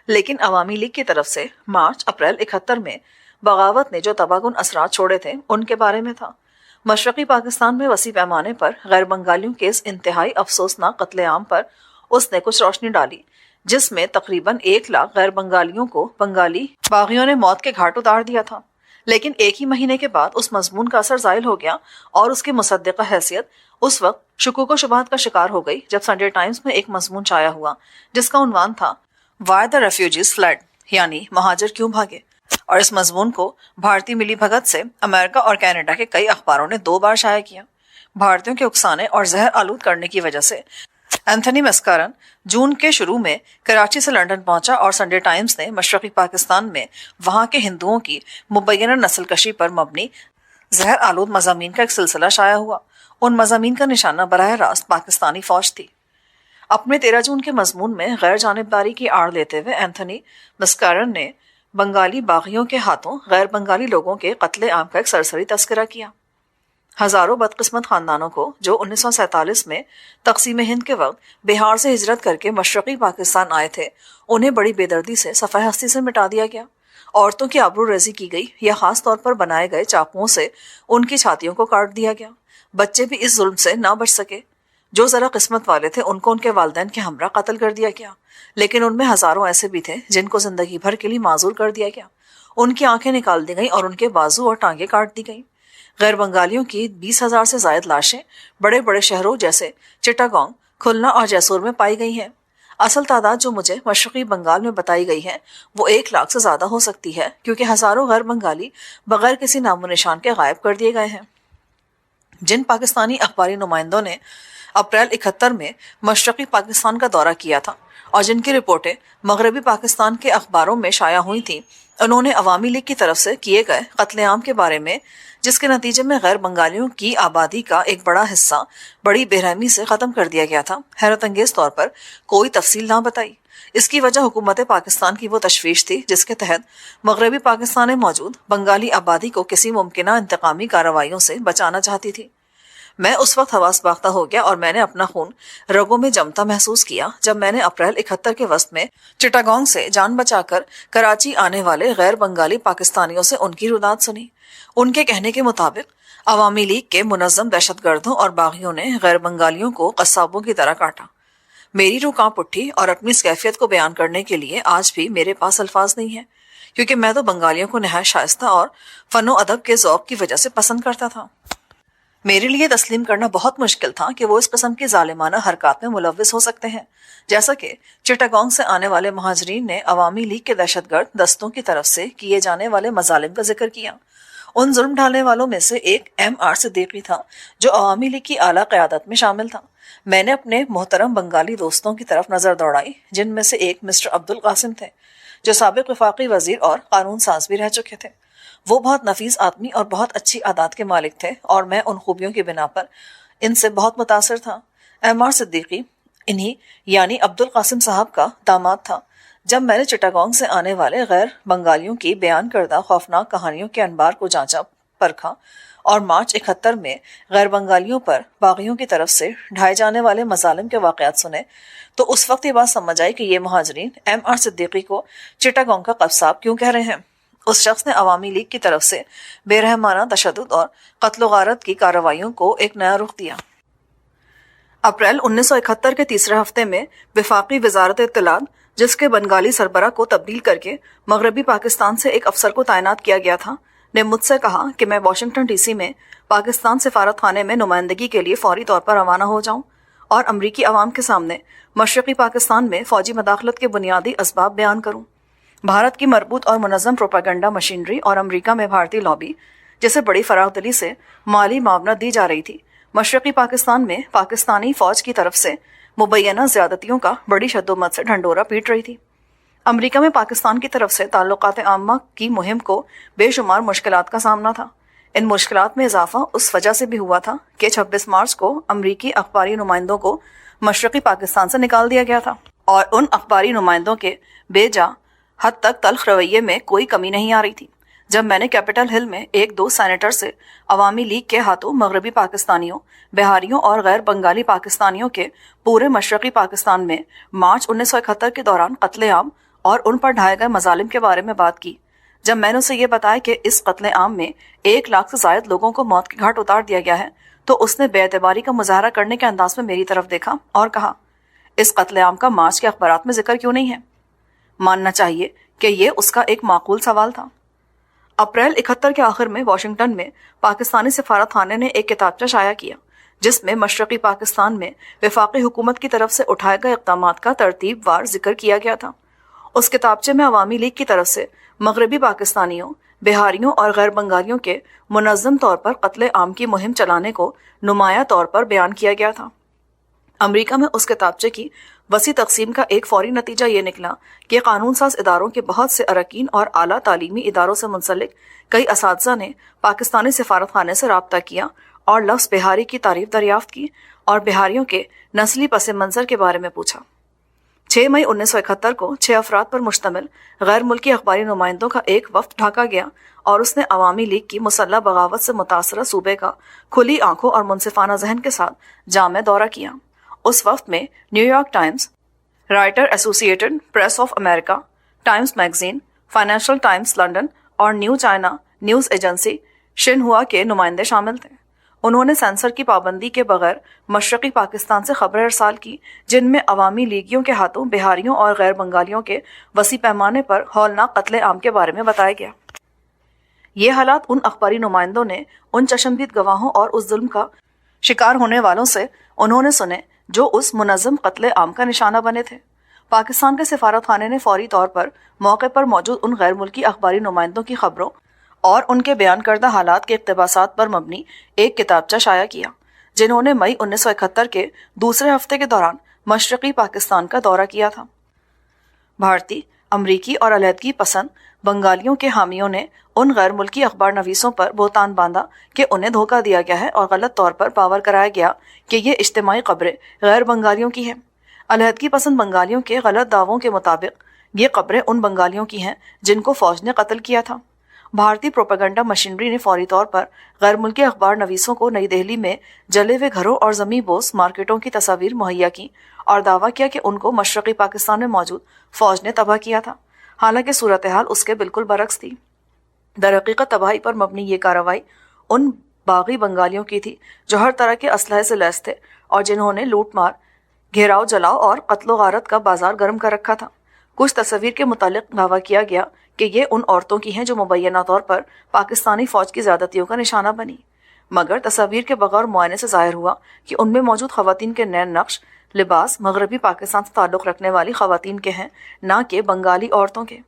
لیکن عوامی لیگ کی طرف سے مارچ اپریل 71 میں بغاوت نے جو تباہ کن اثرات چھوڑے تھے ان کے بارے میں تھا۔ مشرقی پاکستان میں وسیع پیمانے پر غیر بنگالیوں کے اس انتہائی افسوسناک قتل عام پر اس نے کچھ روشنی ڈالی جس میں تقریباً 1 لاکھ غیر بنگالیوں کو بنگالی باغیوں نے موت کے گھاٹ اتار دیا تھا۔ لیکن ایک ہی مہینے کے بعد اس مضمون کا اثر زائل ہو گیا اور اس کی مصدقہ حیثیت اس وقت شکوک و شبہات کا شکار ہو گئی جب سنڈے ٹائمز میں ایک مضمون شائع ہوا جس کا عنوان تھا "Why the refugees fled" یعنی مہاجر کیوں بھاگے، اور اس مضمون کو بھارتی ملی بھگت سے امریکہ اور کینیڈا کے کئی اخباروں نے 2 بار شائع کیا۔ بھارتیوں کے اکسانے اور زہر آلود کرنے کی وجہ سے اینتھنی مسکارن جون کے شروع میں کراچی سے لنڈن پہنچا اور سنڈے ٹائمز نے مشرقی پاکستان میں وہاں کے ہندوؤں کی مبینہ نسل کشی پر مبنی زہر آلود مضامین کا ایک سلسلہ شائع ہوا۔ ان مضامین کا نشانہ براہ راست پاکستانی فوج تھی۔ اپنے 13 جون کے مضمون میں غیر جانبداری کی آڑ لیتے ہوئے اینتھنی مسکارن نے بنگالی باغیوں کے ہاتھوں غیر بنگالی لوگوں کے قتل عام کا ایک سرسری تذکرہ کیا۔ ہزاروں بدقسمت خاندانوں کو جو 1947 میں تقسیم ہند کے وقت بہار سے ہجرت کر کے مشرقی پاکستان آئے تھے انہیں بڑی بے دردی سے صفحہ ہستی سے مٹا دیا گیا۔ عورتوں کی آبرو ریزی کی گئی یا خاص طور پر بنائے گئے چاقوؤں سے ان کی چھاتیوں کو کاٹ دیا گیا۔ بچے بھی اس ظلم سے نہ بچ سکے۔ جو ذرا قسمت والے تھے ان کو ان کے والدین کے ہمراہ قتل کر دیا گیا، لیکن ان میں ہزاروں ایسے بھی تھے جن کو زندگی بھر کے لیے معذور کر دیا گیا۔ ان کی آنکھیں نکال دی گئیں اور ان کے بازو اور ٹانگیں کاٹ دی گئیں۔ غیر بنگالیوں کی 20,000 سے زائد لاشیں بڑے بڑے شہروں جیسے چٹاگانگ، کھلنا اور جیسور میں پائی گئی ہیں۔ اصل تعداد جو مجھے مشرقی بنگال میں بتائی گئی ہے وہ 1 لاکھ سے زیادہ ہو سکتی ہے، کیونکہ ہزاروں غیر بنگالی بغیر کسی نام و نشان کے غائب کر دیے گئے ہیں۔ جن پاکستانی اخباری نمائندوں نے اپریل 71 میں مشرقی پاکستان کا دورہ کیا تھا اور جن کی رپورٹیں مغربی پاکستان کے اخباروں میں شائع ہوئی تھیں، انہوں نے عوامی لیگ کی طرف سے کیے گئے قتل عام کے بارے میں، جس کے نتیجے میں غیر بنگالیوں کی آبادی کا ایک بڑا حصہ بڑی بے رحمی سے ختم کر دیا گیا تھا، حیرت انگیز طور پر کوئی تفصیل نہ بتائی۔ اس کی وجہ حکومت پاکستان کی وہ تشویش تھی جس کے تحت مغربی پاکستان میں موجود بنگالی آبادی کو کسی ممکنہ انتقامی کارروائیوں سے بچانا چاہتی تھی۔ میں اس وقت حواس باختہ ہو گیا اور میں نے اپنا خون رگوں میں جمتا محسوس کیا جب میں نے اپریل 71 کے وسط میں چٹاگانگ سے جان بچا کر کراچی آنے والے غیر بنگالی پاکستانیوں سے ان کی روداد سنی۔ ان کے کہنے کے مطابق عوامی لیگ کے منظم دہشت گردوں اور باغیوں نے غیر بنگالیوں کو قصابوں کی طرح کاٹا۔ میری روح کانپ اٹھی اور اپنی اس کیفیت کو بیان کرنے کے لیے آج بھی میرے پاس الفاظ نہیں ہیں، کیونکہ میں تو بنگالیوں کو نہایت شائستہ اور فن و ادب کے ذوق کی وجہ سے پسند کرتا تھا۔ میرے لیے تسلیم کرنا بہت مشکل تھا کہ وہ اس قسم کی ظالمانہ حرکات میں ملوث ہو سکتے ہیں، جیسا کہ چٹاگانگ سے آنے والے مہاجرین نے عوامی لیگ کے دہشت گرد دستوں کی طرف سے کیے جانے والے مظالم کا ذکر کیا۔ ان ظلم ڈھالنے والوں میں سے ایک M.R. صدیقی تھا جو عوامی لیگ کی اعلیٰ قیادت میں شامل تھا۔ میں نے اپنے محترم بنگالی دوستوں کی طرف نظر دوڑائی، جن میں سے ایک مسٹر عبدالقاسم تھے جو سابق وفاقی وزیر اور قانون ساز بھی رہ چکے تھے۔ وہ بہت نفیس آدمی اور بہت اچھی عادات کے مالک تھے اور میں ان خوبیوں کی بنا پر ان سے بہت متاثر تھا۔ M.R. صدیقی انہی یعنی عبدالقاسم صاحب کا داماد تھا۔ جب میں نے چٹاگانگ سے آنے والے غیر بنگالیوں کی بیان کردہ خوفناک کہانیوں کے انبار کو جانچا پرکھا اور مارچ 71 میں غیر بنگالیوں پر باغیوں کی طرف سے ڈھائے جانے والے مظالم کے واقعات سنے، تو اس وقت یہ بات سمجھ آئی کہ یہ مہاجرین M.R. صدیقی کو چٹاگانگ کا قصاب کیوں کہہ رہے ہیں۔ اس شخص نے عوامی لیگ کی طرف سے بے رحمانہ تشدد اور قتل و غارت کی کارروائیوں کو ایک نیا رخ دیا۔ اپریل 1971 کے تیسرے ہفتے میں وفاقی وزارت اطلاعات، جس کے بنگالی سربراہ کو تبدیل کر کے مغربی پاکستان سے ایک افسر کو تعینات کیا گیا تھا، نے مجھ سے کہا کہ میں واشنگٹن DC میں پاکستان سفارت خانے میں نمائندگی کے لیے فوری طور پر روانہ ہو جاؤں اور امریکی عوام کے سامنے مشرقی پاکستان میں فوجی مداخلت کے بنیادی اسباب بیان کروں۔ بھارت کی مربوط اور منظم پروپیگنڈا مشینری اور امریکہ میں بھارتی لابی، جسے بڑی فراخ دلی سے مالی معاونت دی جا رہی تھی، مشرقی پاکستان میں پاکستانی فوج کی طرف سے مبینہ زیادتیوں کا بڑی شدت سے ڈھنڈورا پیٹ رہی تھی۔ امریکہ میں پاکستان کی طرف سے تعلقات عامہ کی مہم کو بے شمار مشکلات کا سامنا تھا۔ ان مشکلات میں اضافہ اس وجہ سے بھی ہوا تھا کہ 26 مارچ کو امریکی اخباری نمائندوں کو مشرقی پاکستان سے نکال دیا گیا تھا اور ان اخباری نمائندوں کے بے جا حد تک تلخ رویے میں کوئی کمی نہیں آ رہی تھی۔ جب میں نے کیپٹل ہل میں ایک دو سینیٹر سے عوامی لیگ کے ہاتھوں مغربی پاکستانیوں، بہاریوں اور غیر بنگالی پاکستانیوں کے پورے مشرقی پاکستان میں مارچ 1971 کے دوران قتل عام اور ان پر ڈھائے گئے مظالم کے بارے میں بات کی، جب میں نے اسے یہ بتایا کہ اس قتل عام میں 1 لاکھ سے زائد لوگوں کو موت کے گھاٹ اتار دیا گیا ہے، تو اس نے بے اعتباری کا مظاہرہ کرنے کے انداز میں میری طرف دیکھا اور کہا، اس قتل عام کا مارچ کے اخبارات میں ذکر کیوں نہیں ہے؟ ماننا چاہیے کہ یہ اس کا ایک معقول سوال تھا۔ اپریل 71 کے آخر میں واشنگٹن میں پاکستانی سفارت خانے نے ایک کتابچہ شائع کیا جس میں مشرقی پاکستان میں وفاقی حکومت کی طرف سے اٹھائے گئے اقدامات کا ترتیب وار ذکر کیا گیا تھا۔ اس کتابچے میں عوامی لیگ کی طرف سے مغربی پاکستانیوں، بہاریوں اور غیر بنگالیوں کے منظم طور پر قتل عام کی مہم چلانے کو نمایاں طور پر بیان کیا گیا تھا۔ امریکہ میں اس کتابچے کی وسیع تقسیم کا ایک فوری نتیجہ یہ نکلا کہ قانون ساز اداروں کے بہت سے اراکین اور اعلیٰ تعلیمی اداروں سے منسلک کئی اساتذہ نے پاکستانی سفارت خانے سے رابطہ کیا اور لفظ بہاری کی تعریف دریافت کی اور بہاریوں کے نسلی پس منظر کے بارے میں پوچھا۔ 6 مئی 1971 کو 6 افراد پر مشتمل غیر ملکی اخباری نمائندوں کا ایک وفد ڈھاکہ گیا اور اس نے عوامی لیگ کی مسلح بغاوت سے متاثرہ صوبے کا کھلی آنکھوں اور منصفانہ ذہن کے ساتھ جامع دورہ کیا۔ اس وقت میں new York Times, writer associated press of America, Times magazine, financial Times London اور new China news agency Xinhua کے نمائندے شامل تھے۔ انہوں نے سینسر کی پابندی کے بغیر مشرقی پاکستان سے خبریں ارسال کی جن میں عوامی لیگیوں کے ہاتھوں بہاریوں اور غیر بنگالیوں کے وسیع پیمانے پر ہولناک قتل عام کے بارے میں بتایا گیا۔ یہ حالات ان اخباری نمائندوں نے ان چشمدید گواہوں اور اس ظلم کا شکار ہونے والوں سے انہوں نے سنے جو اس منظم قتل عام کا نشانہ بنے تھے۔ پاکستان کے سفارت خانے نے فوری طور پر موقع پر موجود ان غیر ملکی اخباری نمائندوں کی خبروں اور ان کے بیان کردہ حالات کے اقتباسات پر مبنی ایک کتابچہ شائع کیا، جنہوں نے مئی 1971 کے دوسرے ہفتے کے دوران مشرقی پاکستان کا دورہ کیا تھا۔ بھارتی، امریکی اور علیحدگی پسند بنگالیوں کے حامیوں نے ان غیر ملکی اخبار نویسوں پر بہتان باندھا کہ انہیں دھوکہ دیا گیا ہے اور غلط طور پر باور کرایا گیا کہ یہ اجتماعی قبریں غیر بنگالیوں کی ہیں۔ علیحدگی پسند بنگالیوں کے غلط دعووں کے مطابق یہ قبریں ان بنگالیوں کی ہیں جن کو فوج نے قتل کیا تھا۔ بھارتی پروپیگنڈا مشینری نے فوری طور پر غیر ملکی اخبار نویسوں کو نئی دہلی میں جلے ہوئے گھروں اور زمیں بوس مارکیٹوں کی تصاویر مہیا کی اور دعویٰ کیا کہ ان کو مشرقی پاکستان میں موجود فوج نے تباہ کیا تھا، حالانکہ صورتحال اس کے بالکل برعکس تھی۔ درحقیقت تباہی پر مبنی یہ کارروائی ان باغی بنگالیوں کی تھی جو ہر طرح کے اسلحے سے لیس تھے اور جنہوں نے لوٹ مار، گھیراؤ، جلاؤ اور قتل و غارت کا بازار گرم کر رکھا تھا۔ کچھ تصاویر کے متعلق دعویٰ کیا گیا کہ یہ ان عورتوں کی ہیں جو مبینہ طور پر پاکستانی فوج کی زیادتیوں کا نشانہ بنی، مگر تصاویر کے بغیر معائنے سے ظاہر ہوا کہ ان میں موجود خواتین کے نئے نقش لباس مغربی پاکستان سے تعلق رکھنے والی خواتین کے ہیں، نہ کہ بنگالی عورتوں کے،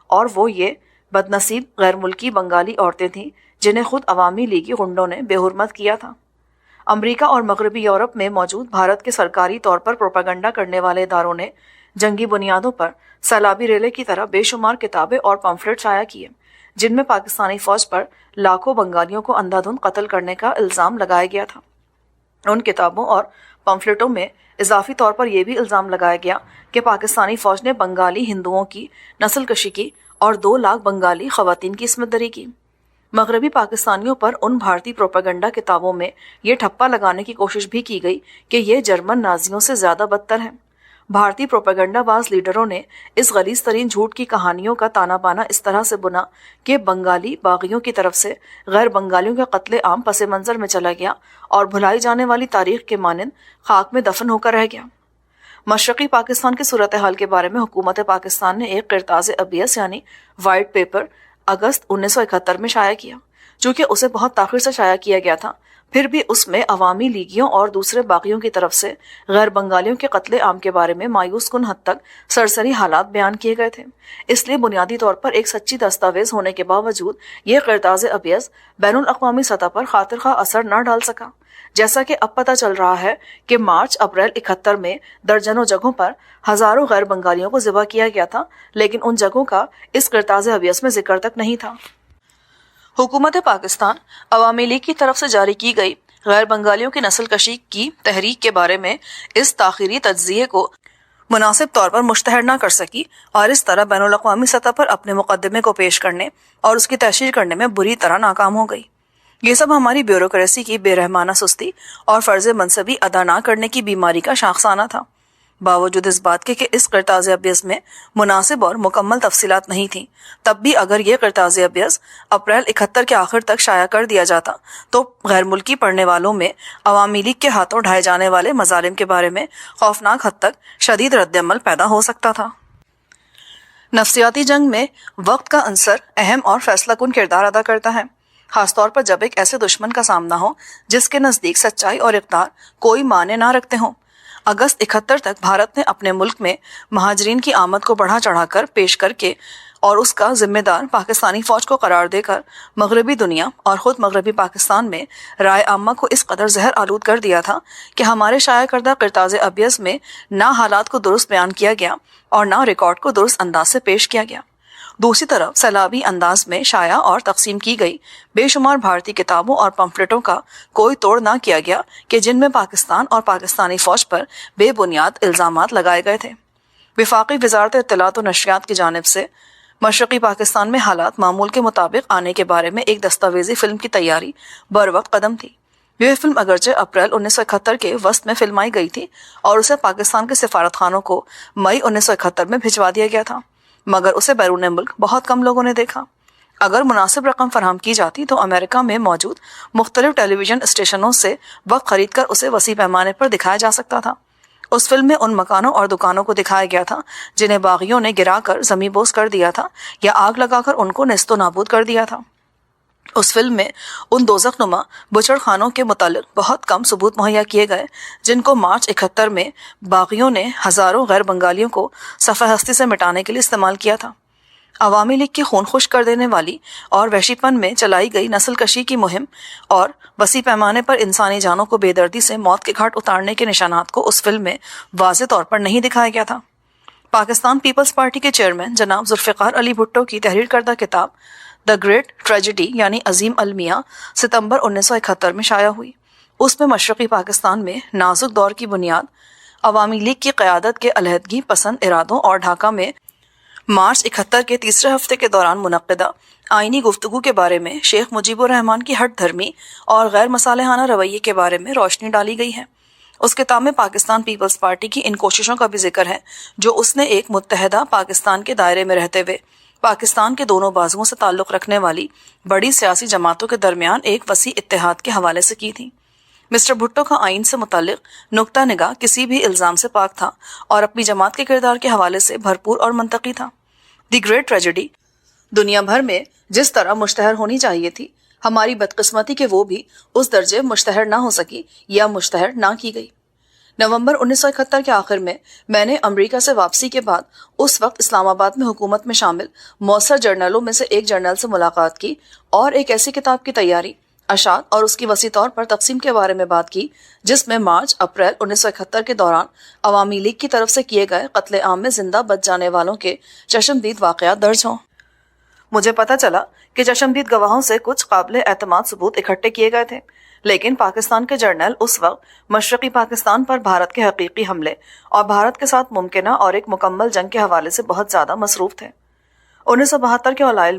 اور وہ یہ بدنصیب غیر ملکی بنگالی عورتیں تھیں جنہیں خود عوامی لیگی غنڈوں نے بے حرمت کیا تھا۔ امریکہ اور مغربی یورپ میں موجود بھارت کے سرکاری طور پر پروپیگنڈا کرنے والے اداروں نے جنگی بنیادوں پر سیلابی ریلے کی طرح بے شمار کتابیں اور پمفلٹ شائع کیے جن میں پاکستانی فوج پر لاکھوں بنگالیوں کو اندھا دھند قتل کرنے کا الزام لگایا گیا تھا۔ ان کتابوں اور پمفلٹوں میں اضافی طور پر یہ بھی الزام لگایا گیا کہ پاکستانی فوج نے بنگالی ہندوؤں کی نسل کشی کی اور 2 لاکھ بنگالی خواتین کی عصمت دری کی۔ مغربی پاکستانیوں پر ان بھارتی پروپیگنڈا کتابوں میں یہ ٹھپا لگانے کی کوشش بھی کی گئی کہ یہ جرمن نازیوں سے زیادہ بدتر ہیں۔ بھارتی پروپیگنڈا باز لیڈروں نے اس غلیظ ترین جھوٹ کی کہانیوں کا تانا بانا اس طرح سے بنا کہ بنگالی باغیوں کی طرف سے غیر بنگالیوں کا قتل عام پس منظر میں چلا گیا اور بھلائی جانے والی تاریخ کے مانند خاک میں دفن ہو کر رہ گیا۔ مشرقی پاکستان کی صورتحال کے بارے میں حکومت پاکستان نے ایک قرطاس ابیض یعنی وائٹ پیپر اگست 1971 میں شائع کیا۔ چونکہ اسے بہت تاخیر سے شائع کیا گیا تھا، پھر بھی اس میں عوامی لیگیوں اور دوسرے باغیوں کی طرف سے غیر بنگالیوں کے قتل عام کے بارے میں مایوس کن حد تک سرسری حالات بیان کیے گئے تھے۔ اس لیے بنیادی طور پر ایک سچی دستاویز ہونے کے باوجود یہ قرطاس ابیض بین الاقوامی سطح پر خاطر خواہ اثر نہ ڈال سکا، جیسا کہ اب پتہ چل رہا ہے کہ مارچ اپریل 71 میں درجنوں جگہوں پر ہزاروں غیر بنگالیوں کو ذبح کیا گیا تھا، لیکن ان جگہوں کا اس قرطاس ابیض میں ذکر تک نہیں تھا۔ حکومت پاکستان عوامی لیگ کی طرف سے جاری کی گئی غیر بنگالیوں کی نسل کشی کی تحریک کے بارے میں اس تاخیری تجزیے کو مناسب طور پر مشتہر نہ کر سکی اور اس طرح بین الاقوامی سطح پر اپنے مقدمے کو پیش کرنے اور اس کی تشہیر کرنے میں بری طرح ناکام ہو گئی۔ یہ سب ہماری بیوروکریسی کی بے رحمانہ سستی اور فرض منصبی ادا نہ کرنے کی بیماری کا شاخسانہ تھا۔ باوجود اس بات کے کہ اس قرطاس ابیض میں مناسب اور مکمل تفصیلات نہیں تھیں، تب بھی اگر یہ قرطاس ابیض اپریل 71 کے آخر تک شائع کر دیا جاتا تو غیر ملکی پڑھنے والوں میں عوامی لیگ کے ہاتھوں ڈھائے جانے والے مظالم کے بارے میں خوفناک حد تک شدید رد عمل پیدا ہو سکتا تھا۔ نفسیاتی جنگ میں وقت کا عنصر اہم اور فیصلہ کن کردار ادا کرتا ہے، خاص طور پر جب ایک ایسے دشمن کا سامنا ہو جس کے نزدیک سچائی اور اقدار کوئی معنی نہ رکھتے ہوں۔ اگست 71 تک بھارت نے اپنے ملک میں مہاجرین کی آمد کو بڑھا چڑھا کر پیش کر کے اور اس کا ذمہ دار پاکستانی فوج کو قرار دے کر مغربی دنیا اور خود مغربی پاکستان میں رائے عامہ کو اس قدر زہر آلود کر دیا تھا کہ ہمارے شائع کردہ قرطاس ابیض میں نہ حالات کو درست بیان کیا گیا اور نہ ریکارڈ کو درست انداز سے پیش کیا گیا۔ دوسری طرف سیلابی انداز میں شائع اور تقسیم کی گئی بے شمار بھارتی کتابوں اور پمفلٹوں کا کوئی توڑ نہ کیا گیا کہ جن میں پاکستان اور پاکستانی فوج پر بے بنیاد الزامات لگائے گئے تھے۔ وفاقی وزارت اطلاعات و نشریات کی جانب سے مشرقی پاکستان میں حالات معمول کے مطابق آنے کے بارے میں ایک دستاویزی فلم کی تیاری بروقت قدم تھی۔ یہ فلم اگرچہ اپریل 1971 کے وسط میں فلمائی گئی تھی اور اسے پاکستان کے سفارت خانوں کو مئی 1971 میں بھجوا دیا گیا تھا، مگر اسے بیرون ملک بہت کم لوگوں نے دیکھا۔ اگر مناسب رقم فراہم کی جاتی تو امریکہ میں موجود مختلف ٹیلی ویژن اسٹیشنوں سے وقت خرید کر اسے وسیع پیمانے پر دکھایا جا سکتا تھا۔ اس فلم میں ان مکانوں اور دکانوں کو دکھایا گیا تھا جنہیں باغیوں نے گرا کر زمیں بوس کر دیا تھا یا آگ لگا کر ان کو نیست و نابود کر دیا تھا۔ اس فلم میں ان دوزخ نما بچڑ خانوں کے متعلق بہت کم ثبوت مہیا کیے گئے جن کو مارچ 71 میں باغیوں نے ہزاروں غیر بنگالیوں کو صفحہ ہستی سے مٹانے کے لیے استعمال کیا تھا۔ عوامی لیگ کی خون خشک کر دینے والی اور وحشی پن میں چلائی گئی نسل کشی کی مہم اور وسیع پیمانے پر انسانی جانوں کو بے دردی سے موت کے گھاٹ اتارنے کے نشانات کو اس فلم میں واضح طور پر نہیں دکھایا گیا تھا۔ پاکستان پیپلز پارٹی کے چیئرمین جناب ذوالفقار علی بھٹو کی تحریر کردہ کتاب دا گریٹ ٹریجڈی یعنی عظیم المیہ ستمبر 1971 میں شائع ہوئی۔ اس میں مشرقی پاکستان میں نازک دور کی بنیاد، عوامی لیگ کی قیادت کے علیحدگی پسند ارادوں اور ڈھاکہ میں مارچ 71 کے تیسرے ہفتے کے دوران منعقدہ آئینی گفتگو کے بارے میں شیخ مجیب الرحمان کی ہٹ دھرمی اور غیر مصالحانہ رویے کے بارے میں روشنی ڈالی گئی ہے۔ اس کتاب میں پاکستان پیپلز پارٹی کی ان کوششوں کا بھی ذکر ہے جو اس نے ایک متحدہ پاکستان کے دائرے میں رہتے ہوئے پاکستان کے دونوں بازوؤں سے تعلق رکھنے والی بڑی سیاسی جماعتوں کے درمیان ایک وسیع اتحاد کے حوالے سے کی تھی۔ مسٹر بھٹو کا آئین سے متعلق نقطہ نگاہ کسی بھی الزام سے پاک تھا اور اپنی جماعت کے کردار کے حوالے سے بھرپور اور منطقی تھا۔ دی گریٹ ٹریجڈی دنیا بھر میں جس طرح مشتہر ہونی چاہیے تھی، ہماری بدقسمتی کہ وہ بھی اس درجے مشتہر نہ ہو سکی یا مشتہر نہ کی گئی۔ نومبر 1971 کے آخر میں نے امریکہ سے واپسی کے بعد اس وقت اسلام آباد میں حکومت میں شامل مؤثر جرنلوں میں سے ایک جرنل سے ملاقات کی اور ایک ایسی کتاب کی تیاری، اشاعت اور اس کی وسیع طور پر تقسیم کے بارے میں بات کی جس میں مارچ اپریل 1971 کے دوران عوامی لیگ کی طرف سے کیے گئے قتل عام میں زندہ بچ جانے والوں کے چشمدید واقعات درج ہوں۔ مجھے پتہ چلا کہ چشمدید گواہوں سے کچھ قابل اعتماد ثبوت اکٹھے کیے گئے تھے، لیکن پاکستان کے جرنل اس وقت مشرقی پاکستان پر بھارت کے حقیقی حملے اور بھارت کے ساتھ ممکنہ اور ایک مکمل جنگ کے حوالے سے بہت زیادہ مصروف تھے۔ 1972 کے اوائل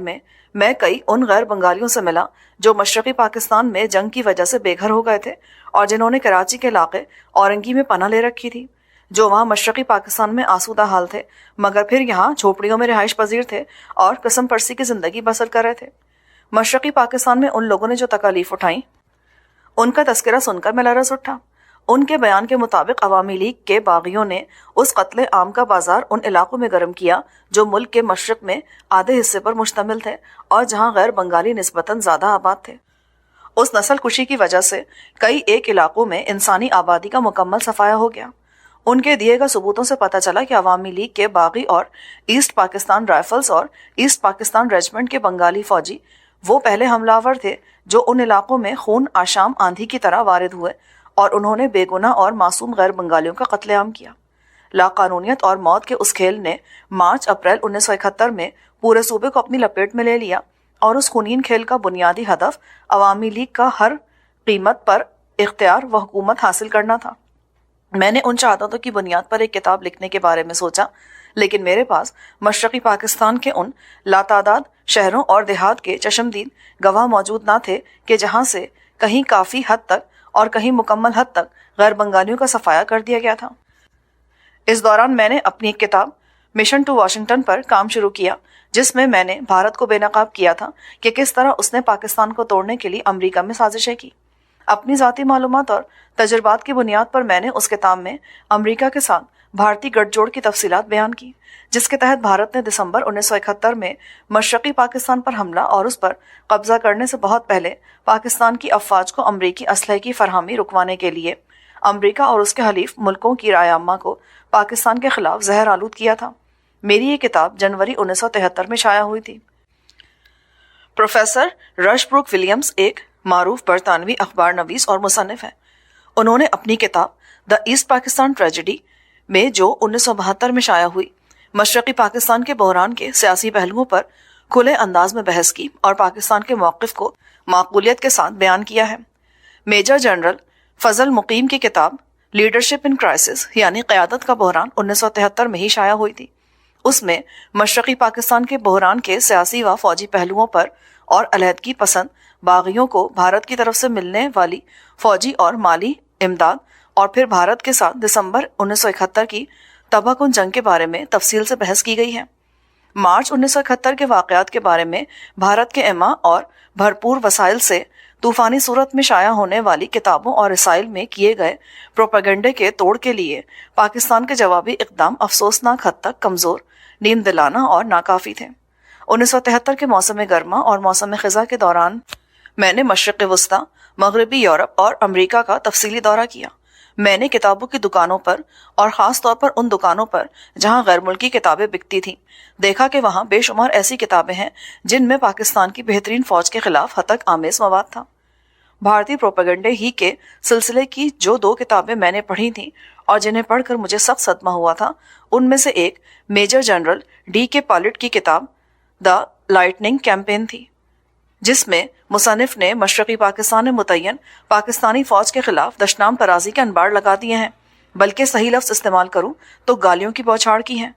میں کئی ان غیر بنگالیوں سے ملا جو مشرقی پاکستان میں جنگ کی وجہ سے بے گھر ہو گئے تھے اور جنہوں نے کراچی کے علاقے اورنگی میں پناہ لے رکھی تھی، جو وہاں مشرقی پاکستان میں آسودہ حال تھے مگر پھر یہاں جھوپڑیوں میں رہائش پذیر تھے اور قسم پرسی کی زندگی بسر کر رہے تھے۔ مشرقی پاکستان میں ان لوگوں نے جو تکالیف اٹھائیں ان کا تذکرہ سن کر میں لرز اٹھا۔ ان کے بیان کے مطابق عوامی لیگ کے باغیوں نے اس قتل عام کا بازار ان علاقوں میں گرم کیا جو ملک کے مشرق میں آدھے حصے پر مشتمل تھے اور جہاں غیر بنگالی نسبتاً زیادہ آباد تھے۔ اس نسل کشی کی وجہ سے کئی ایک علاقوں میں انسانی آبادی کا مکمل صفایا ہو گیا۔ ان کے دیے گئے ثبوتوں سے پتہ چلا کہ عوامی لیگ کے باغی اور ایسٹ پاکستان رائفلز اور ایسٹ پاکستان ریجمنٹ کے بنگالی فوجی وہ پہلے حملہ آور تھے جو ان علاقوں میں خون آشام آندھی کی طرح وارد ہوئے اور انہوں نے بے گناہ اور معصوم غیر بنگالیوں کا قتل عام کیا۔ لاقانونیت اور موت کے اس کھیل نے مارچ اپریل 1971 میں پورے صوبے کو اپنی لپیٹ میں لے لیا اور اس خونین کھیل کا بنیادی ہدف عوامی لیگ کا ہر قیمت پر اختیار و حکومت حاصل کرنا تھا۔ میں نے ان شہادتوں کی بنیاد پر ایک کتاب لکھنے کے بارے میں سوچا، لیکن میرے پاس مشرقی پاکستان کے ان لاتعداد شہروں اور دیہات کے چشمدید گواہ موجود نہ تھے کہ جہاں سے کہیں کافی حد تک اور کہیں مکمل حد تک غیر بنگالیوں کا صفایا کر دیا گیا تھا۔ اس دوران میں نے اپنی ایک کتاب مشن ٹو واشنگٹن پر کام شروع کیا جس میں نے بھارت کو بے نقاب کیا تھا کہ کس طرح اس نے پاکستان کو توڑنے کے لیے امریکہ میں سازشیں کی۔ اپنی ذاتی معلومات اور تجربات کی بنیاد پر میں نے اس کتاب میں امریکہ کے ساتھ بھارتی گٹھ جوڑ کی تفصیلات بیان کی جس کے تحت بھارت نے دسمبر 1971 میں مشرقی پاکستان پر حملہ اور اس پر قبضہ کرنے سے بہت پہلے پاکستان کی افواج کو امریکی اسلحے کی فراہمی رکوانے کے لیے امریکہ اور اس کے حلیف ملکوں کی رائے عامہ کو پاکستان کے خلاف زہر آلود کیا تھا۔ میری یہ کتاب جنوری 1973 میں شائع ہوئی تھی۔ پروفیسر رش بروک ولیمز ایک معروف برطانوی اخبار نویس اور مصنف ہیں۔ انہوں نے اپنی کتاب دا ایسٹ پاکستان ٹریجڈی میں جو 1972 میں شائع ہوئی مشرقی پاکستان کے بحران کے سیاسی پہلوؤں پر کھلے انداز میں بحث کی اور پاکستان کے موقف کو معقولیت کے ساتھ بیان کیا ہے۔ میجر جنرل فضل مقیم کی کتاب لیڈرشپ ان کرائسس یعنی قیادت کا بحران 1973 میں ہی شائع ہوئی تھی۔ اس میں مشرقی پاکستان کے بحران کے سیاسی و فوجی پہلوؤں پر اور علیحدگی پسند باغیوں کو بھارت کی طرف سے ملنے والی فوجی اور مالی امداد اور پھر بھارت کے ساتھ دسمبر 1971 کی تباہ کن جنگ کے بارے میں تفصیل سے بحث کی گئی ہے۔ مارچ 1971 کے واقعات کے بارے میں بھارت کے اما اور بھرپور وسائل سے طوفانی صورت میں شائع ہونے والی کتابوں اور رسائل میں کیے گئے پروپیگنڈے کے توڑ کے لیے پاکستان کے جوابی اقدام افسوسناک حد تک کمزور، نیم دلانہ اور ناکافی تھے۔ 1973 کے موسم گرما اور موسم خزاں کے دوران میں نے مشرق وسطی، مغربی یورپ اور امریکہ کا تفصیلی دورہ کیا۔ میں نے کتابوں کی دکانوں پر اور خاص طور پر ان دکانوں پر جہاں غیر ملکی کتابیں بکتی تھیں دیکھا کہ وہاں بے شمار ایسی کتابیں ہیں جن میں پاکستان کی بہترین فوج کے خلاف ہتک آمیز مواد تھا۔ بھارتی پروپیگنڈے ہی کے سلسلے کی جو 2 کتابیں میں نے پڑھی تھیں اور جنہیں پڑھ کر مجھے سخت صدمہ ہوا تھا، ان میں سے ایک میجر جنرل ڈی کے پالٹ کی کتاب دا لائٹننگ کیمپین تھی، جس میں مصنف نے مشرقی پاکستان میں متعین پاکستانی فوج کے خلاف دشنام ترازی کے انبار لگا دیے ہیں، بلکہ صحیح لفظ استعمال کروں تو گالیوں کی بوچھاڑ کی ہیں۔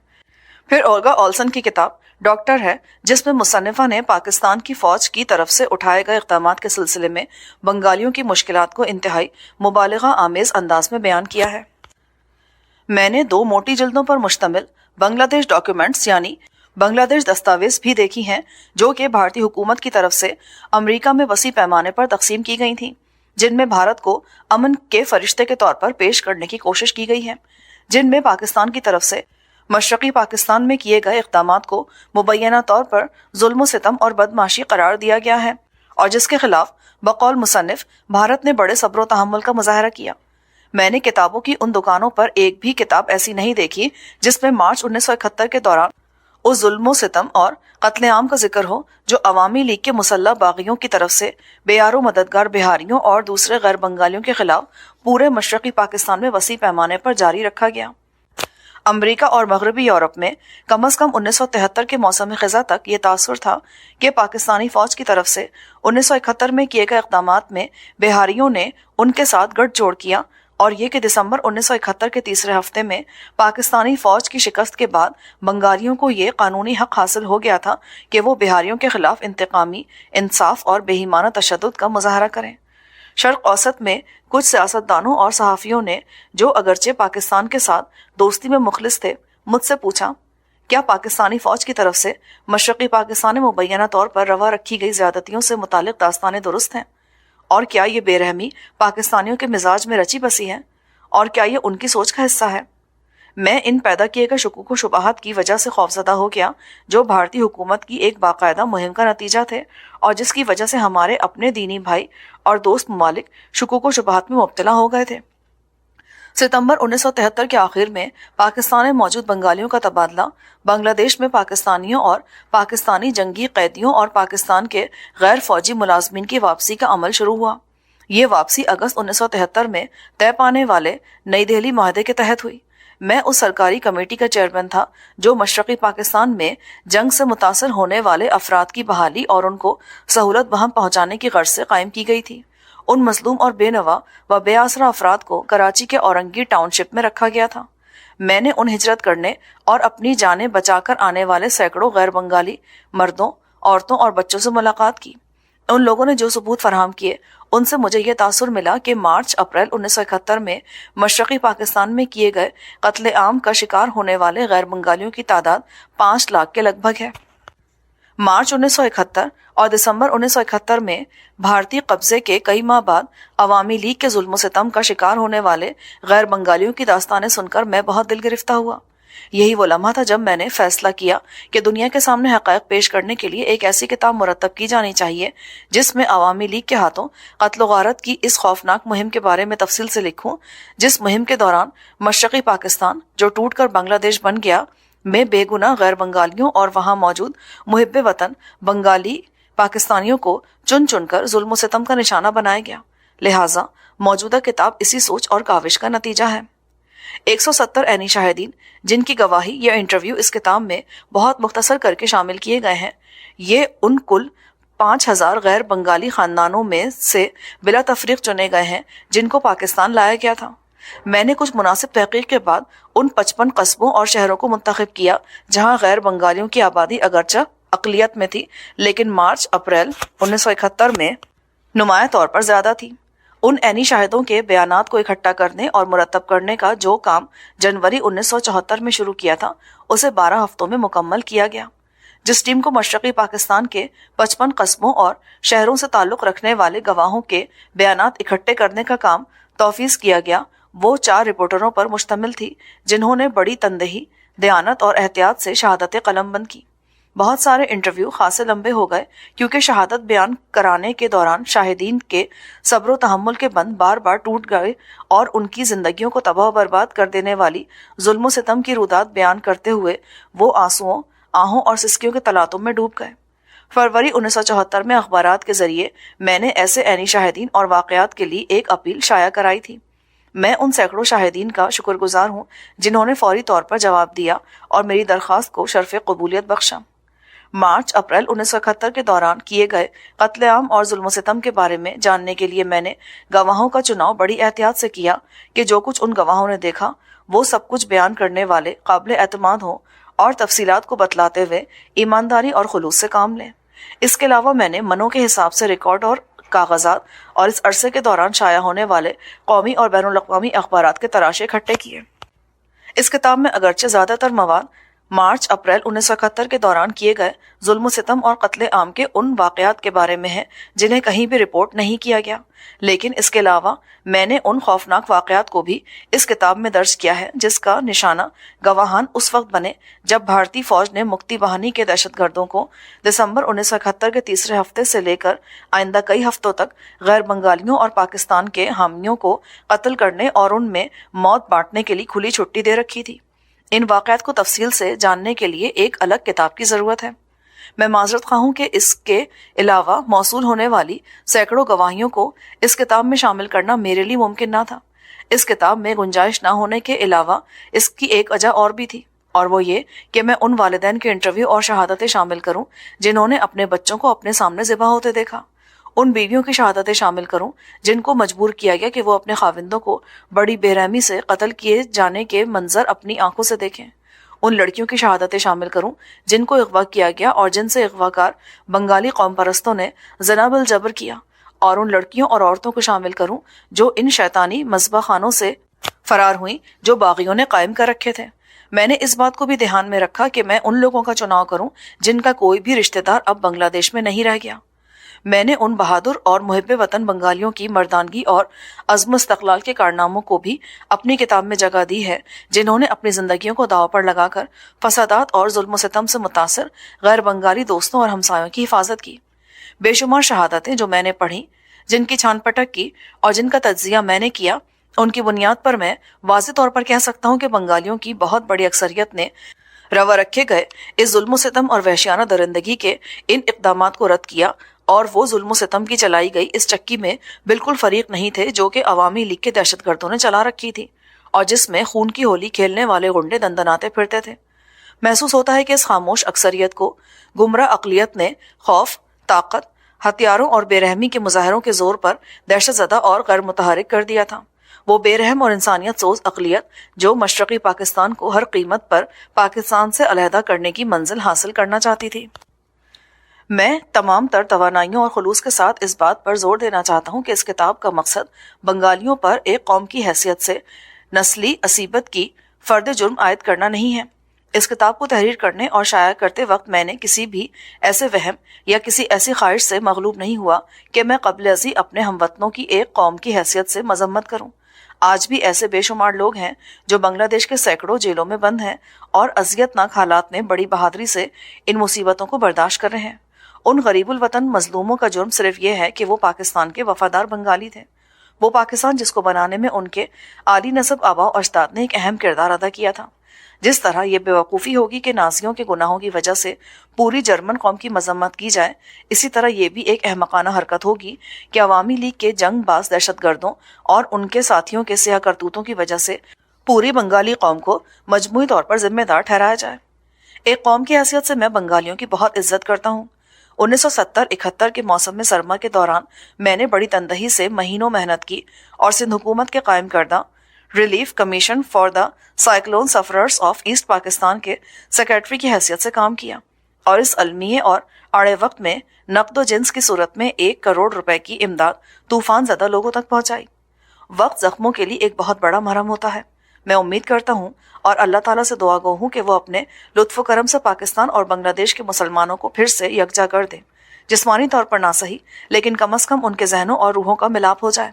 پھر اولگا اولسن کی کتاب ڈاکٹر ہے، جس میں مصنفہ نے پاکستان کی فوج کی طرف سے اٹھائے گئے اقدامات کے سلسلے میں بنگالیوں کی مشکلات کو انتہائی مبالغہ آمیز انداز میں بیان کیا ہے۔ میں نے 2 موٹی جلدوں پر مشتمل بنگلہ دیش ڈاکیومنٹس یعنی بنگلہ دیش دستاویز بھی دیکھی ہیں، جو کہ بھارتی حکومت کی طرف سے امریکہ میں وسیع پیمانے پر تقسیم کی گئی تھیں، جن میں بھارت کو امن کے فرشتے کے طور پر پیش کرنے کی کوشش کی گئی ہے، جن میں پاکستان کی طرف سے مشرقی پاکستان میں کیے گئے اقدامات کو مبینہ طور پر ظلم و ستم اور بدمعاشی قرار دیا گیا ہے، اور جس کے خلاف بقول مصنف بھارت نے بڑے صبر و تحمل کا مظاہرہ کیا۔ میں نے کتابوں کی ان دکانوں پر ایک بھی کتاب ایسی نہیں دیکھی جس میں مارچ 1971 کے دوران اس ظلم و ستم اور قتل عام کا ذکر ہو جو عوامی لیگ کے مسلح باغیوں کی طرف سے بے یار و مددگار بہاریوں اور دوسرے غیر بنگالیوں کے خلاف پورے مشرقی پاکستان میں وسیع پیمانے پر جاری رکھا گیا۔ امریکہ اور مغربی یورپ میں کم از کم 1973 کے موسم خزاں تک یہ تاثر تھا کہ پاکستانی فوج کی طرف سے 1971 میں کیے گئے اقدامات میں بہاریوں نے ان کے ساتھ گٹھ جوڑ کیا، اور یہ کہ دسمبر 1971 کے تیسرے ہفتے میں پاکستانی فوج کی شکست کے بعد بنگالیوں کو یہ قانونی حق حاصل ہو گیا تھا کہ وہ بہاریوں کے خلاف انتقامی، انصاف اور بے ایمانہ تشدد کا مظاہرہ کریں۔ شرق اوسط میں کچھ سیاستدانوں اور صحافیوں نے، جو اگرچہ پاکستان کے ساتھ دوستی میں مخلص تھے، مجھ سے پوچھا کیا پاکستانی فوج کی طرف سے مشرقی پاکستان میں مبینہ طور پر روا رکھی گئی زیادتیوں سے متعلق داستانیں درست ہیں، اور کیا یہ بے رحمی پاکستانیوں کے مزاج میں رچی بسی ہے، اور کیا یہ ان کی سوچ کا حصہ ہے؟ میں ان پیدا کیے گئے شکوک و شبہات کی وجہ سے خوفزدہ ہو گیا، جو بھارتی حکومت کی ایک باقاعدہ مہم کا نتیجہ تھے، اور جس کی وجہ سے ہمارے اپنے دینی بھائی اور دوست ممالک شکوک و شبہات میں مبتلا ہو گئے تھے۔ ستمبر 1973 کے آخر میں پاکستان میں موجود بنگالیوں کا تبادلہ بنگلہ دیش میں پاکستانیوں اور پاکستانی جنگی قیدیوں اور پاکستان کے غیر فوجی ملازمین کی واپسی کا عمل شروع ہوا۔ یہ واپسی اگست 1973 میں طے پانے والے نئی دہلی معاہدے کے تحت ہوئی۔ میں اس سرکاری کمیٹی کا چیئرمین تھا جو مشرقی پاکستان میں جنگ سے متاثر ہونے والے افراد کی بحالی اور ان کو سہولت بہم پہنچانے کی غرض سے قائم کی گئی تھی۔ ان مظلوم اور بے نوا و بے آسرا افراد کو کراچی کے اورنگی ٹاؤن شپ میں رکھا گیا تھا۔ میں نے ان ہجرت کرنے اور اپنی جانیں بچا کر آنے والے سینکڑوں غیر بنگالی مردوں، عورتوں اور بچوں سے ملاقات کی۔ ان لوگوں نے جو ثبوت فراہم کیے، ان سے مجھے یہ تاثر ملا کہ مارچ اپریل 1971 میں مشرقی پاکستان میں کیے گئے قتل عام کا شکار ہونے والے غیر بنگالیوں کی تعداد 5 لاکھ کے لگ بھگ ہے۔ مارچ 1971 اور دسمبر 1971 میں بھارتی قبضے کے کئی ماہ بعد عوامی لیگ کے ظلم و ستم کا شکار ہونے والے غیر بنگالیوں کی داستانیں سن کر میں بہت دل گرفتہ ہوا۔ یہی وہ لمحہ تھا جب میں نے فیصلہ کیا کہ دنیا کے سامنے حقائق پیش کرنے کے لیے ایک ایسی کتاب مرتب کی جانی چاہیے جس میں عوامی لیگ کے ہاتھوں قتل و غارت کی اس خوفناک مہم کے بارے میں تفصیل سے لکھوں، جس مہم کے دوران مشرقی پاکستان، جو ٹوٹ کر بنگلہ دیش بن گیا، میں بے گناہ غیر بنگالیوں اور وہاں موجود محب وطن بنگالی پاکستانیوں کو چن چن کر ظلم و ستم کا نشانہ بنایا گیا۔ لہٰذا موجودہ کتاب اسی سوچ اور کاوش کا نتیجہ ہے۔ 170 عینی شاہدین جن کی گواہی یا انٹرویو اس کتاب میں بہت مختصر کر کے شامل کیے گئے ہیں، یہ ان کل 5000 غیر بنگالی خاندانوں میں سے بلا تفریق چنے گئے ہیں جن کو پاکستان لایا گیا تھا۔ میں نے کچھ مناسب تحقیق کے بعد ان 55 قصبوں اور شہروں کو منتخب کیا جہاں غیر بنگالیوں کی آبادی اگرچہ اقلیت میں تھی، لیکن مارچ اپریل 1971 میں نمایاں طور پر زیادہ تھی۔ ان عینی شاہدوں کے بیانات کو اکٹھا کرنے اور مرتب کرنے کا جو کام جنوری 1974 میں شروع کیا تھا، اسے 12 ہفتوں میں مکمل کیا گیا۔ جس ٹیم کو مشرقی پاکستان کے 55 قصبوں اور شہروں سے تعلق رکھنے والے گواہوں کے بیانات اکٹھے کرنے کا کام توفیق کیا گیا، وہ 4 رپورٹروں پر مشتمل تھی جنہوں نے بڑی تندہی، دیانت اور احتیاط سے شہادت قلم بند کی۔ بہت سارے انٹرویو خاصے لمبے ہو گئے کیونکہ شہادت بیان کرانے کے دوران شاہدین کے صبر و تحمل کے بند بار بار ٹوٹ گئے اور ان کی زندگیوں کو تباہ و برباد کر دینے والی ظلم و ستم کی رودات بیان کرتے ہوئے وہ آنسوؤں، آہوں اور سسکیوں کے تلاتم میں ڈوب گئے۔ فروری 1974 میں اخبارات کے ذریعے میں نے ایسے عینی شاہدین اور واقعات کے لیے ایک اپیل شائع کرائی تھی۔ میں ان سینکڑوں شاہدین کا شکر گزار ہوں جنہوں نے فوری طور پر جواب دیا اور میری درخواست کو شرف قبولیت بخشا۔ مارچ اپریل 1971 کے دوران کیے گئے قتل عام اور ظلم و ستم کے بارے میں جاننے کے لیے میں نے گواہوں کا چناؤ بڑی احتیاط سے کیا کہ جو کچھ ان گواہوں نے دیکھا وہ سب کچھ بیان کرنے والے قابل اعتماد ہوں اور تفصیلات کو بتلاتے ہوئے ایمانداری اور خلوص سے کام لیں۔ اس کے علاوہ میں نے منوں کے حساب سے ریکارڈ اور کاغذات اور اس عرصے کے دوران شائع ہونے والے قومی اور بین الاقوامی اخبارات کے تراشے اکٹھے کیے۔ اس کتاب میں اگرچہ زیادہ تر مواد مارچ اپریل 1971 کے دوران کیے گئے ظلم و ستم اور قتل عام کے ان واقعات کے بارے میں ہے جنہیں کہیں بھی رپورٹ نہیں کیا گیا، لیکن اس کے علاوہ میں نے ان خوفناک واقعات کو بھی اس کتاب میں درج کیا ہے جس کا نشانہ گواہان اس وقت بنے جب بھارتی فوج نے مکتی باہنی کے دہشت گردوں کو دسمبر 1971 کے تیسرے ہفتے سے لے کر آئندہ کئی ہفتوں تک غیر بنگالیوں اور پاکستان کے حامیوں کو قتل کرنے اور ان میں موت بانٹنے کے لیے کھلی چھٹی دے رکھی تھی۔ ان واقعات کو تفصیل سے جاننے کے لیے ایک الگ کتاب کی ضرورت ہے۔ میں معذرت خواہ ہوں کہ اس کے علاوہ موصول ہونے والی سینکڑوں گواہیوں کو اس کتاب میں شامل کرنا میرے لیے ممکن نہ تھا۔ اس کتاب میں گنجائش نہ ہونے کے علاوہ اس کی ایک وجہ اور بھی تھی، اور وہ یہ کہ میں ان والدین کے انٹرویو اور شہادتیں شامل کروں جنہوں نے اپنے بچوں کو اپنے سامنے ذبح ہوتے دیکھا، ان بیویوں کی شہادتیں شامل کروں جن کو مجبور کیا گیا کہ وہ اپنے خاوندوں کو بڑی بے رحمی سے قتل کیے جانے کے منظر اپنی آنکھوں سے دیکھیں، ان لڑکیوں کی شہادتیں شامل کروں جن کو اغوا کیا گیا اور جن سے اغوا کار بنگالی قوم پرستوں نے زنا بالجبر کیا، اور ان لڑکیوں اور عورتوں کو شامل کروں جو ان شیطانی مذبح خانوں سے فرار ہوئیں جو باغیوں نے قائم کر رکھے تھے۔ میں نے اس بات کو بھی دھیان میں رکھا کہ میں ان لوگوں کا چناؤ کروں جن کا کوئی بھی رشتہ دار اب بنگلہ دیش میں نہیں رہ گیا۔ میں نے ان بہادر اور محب وطن بنگالیوں کی مردانگی اور عزم استقلال کے کارناموں کو بھی اپنی کتاب میں جگہ دی ہے جنہوں نے اپنی زندگیوں کو داؤ پر لگا کر فسادات اور ظلم و ستم سے متاثر غیر بنگالی دوستوں اور ہمسایوں کی حفاظت کی۔ بے شمار شہادتیں جو میں نے پڑھی، جن کی چھان پٹک کی اور جن کا تجزیہ میں نے کیا، ان کی بنیاد پر میں واضح طور پر کہہ سکتا ہوں کہ بنگالیوں کی بہت بڑی اکثریت نے روا رکھے گئے اس ظلم و ستم اور وحشیانہ درندگی کے ان اقدامات کو رد کیا، اور وہ ظلم و ستم کی چلائی گئی اس چکی میں بالکل فریق نہیں تھے جو کہ عوامی لیگ کے دہشت گردوں نے چلا رکھی تھی اور جس میں خون کی ہولی کھیلنے والے غنڈے دندناتے پھرتے تھے۔ محسوس ہوتا ہے کہ اس خاموش اکثریت کو گمراہ اقلیت نے خوف، طاقت، ہتھیاروں اور بے رحمی کے مظاہروں کے زور پر دہشت زدہ اور غیر متحرک کر دیا تھا۔ وہ بے رحم اور انسانیت سوز اقلیت جو مشرقی پاکستان کو ہر قیمت پر پاکستان سے علیحدہ کرنے کی منزل حاصل کرنا چاہتی تھی۔ میں تمام تر توانائیوں اور خلوص کے ساتھ اس بات پر زور دینا چاہتا ہوں کہ اس کتاب کا مقصد بنگالیوں پر ایک قوم کی حیثیت سے نسلی عصیبت کی فرد جرم عائد کرنا نہیں ہے۔ اس کتاب کو تحریر کرنے اور شائع کرتے وقت میں نے کسی بھی ایسے وہم یا کسی ایسی خواہش سے مغلوب نہیں ہوا کہ میں قبل ازیں اپنے ہم وطنوں کی ایک قوم کی حیثیت سے مذمت کروں۔ آج بھی ایسے بے شمار لوگ ہیں جو بنگلہ دیش کے سینکڑوں جیلوں میں بند ہیں اور اذیت ناک حالات میں بڑی بہادری سے ان مصیبتوں کو برداشت کر رہے ہیں۔ ان غریب الوطن مظلوموں کا جرم صرف یہ ہے کہ وہ پاکستان کے وفادار بنگالی تھے، وہ پاکستان جس کو بنانے میں ان کے عالی نسب آباء و اجداد نے ایک اہم کردار ادا کیا تھا۔ جس طرح یہ بے وقوفی ہوگی کہ نازیوں کے گناہوں کی وجہ سے پوری جرمن قوم کی مذمت کی جائے، اسی طرح یہ بھی ایک احمقانہ حرکت ہوگی کہ عوامی لیگ کے جنگ باز دہشت گردوں اور ان کے ساتھیوں کے سیاہ کرتوتوں کی وجہ سے پوری بنگالی قوم کو مجموعی طور پر ذمہ دار ٹھہرایا جائے۔ ایک قوم کی حیثیت سے میں بنگالیوں کی بہت عزت کرتا ہوں۔ 1970-71 کے موسم سرما کے دوران میں نے بڑی تندہی سے مہینوں محنت کی اور سندھ حکومت کے قائم کردہ relief commission for the cyclone sufferers of East Pakistan کے سیکریٹری کی حیثیت سے کام کیا، اور اس المیے اور آڑے وقت میں نقد و جنس کی صورت میں 1 کروڑ روپے کی امداد طوفان زدہ لوگوں تک پہنچائی۔ وقت زخموں کے لیے ایک بہت بڑا مرہم ہوتا ہے۔ میں امید کرتا ہوں اور اللہ تعالیٰ سے دعا گو ہوں کہ وہ اپنے لطف و کرم سے پاکستان اور بنگلہ دیش کے مسلمانوں کو پھر سے یکجا کر دے، جسمانی طور پر نہ صحیح لیکن کم از کم ان کے ذہنوں اور روحوں کا ملاپ ہو جائے۔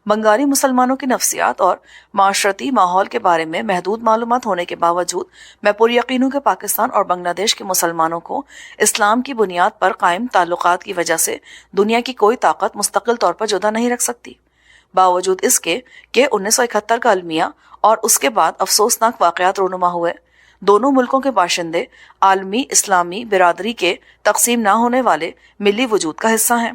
بنگالی مسلمانوں کی نفسیات اور معاشرتی ماحول کے بارے میں محدود معلومات ہونے کے باوجود میں پر یقین ہوں کہ پاکستان اور بنگلہ دیش کے مسلمانوں کو اسلام کی بنیاد پر قائم تعلقات کی وجہ سے دنیا کی کوئی طاقت مستقل طور پر جدا نہیں رکھ سکتی، باوجود اس کے کہ 1971 کا المیہ اور اس کے بعد افسوسناک واقعات رونما ہوئے۔ دونوں ملکوں کے باشندے عالمی اسلامی برادری کے تقسیم نہ ہونے والے ملی وجود کا حصہ ہیں۔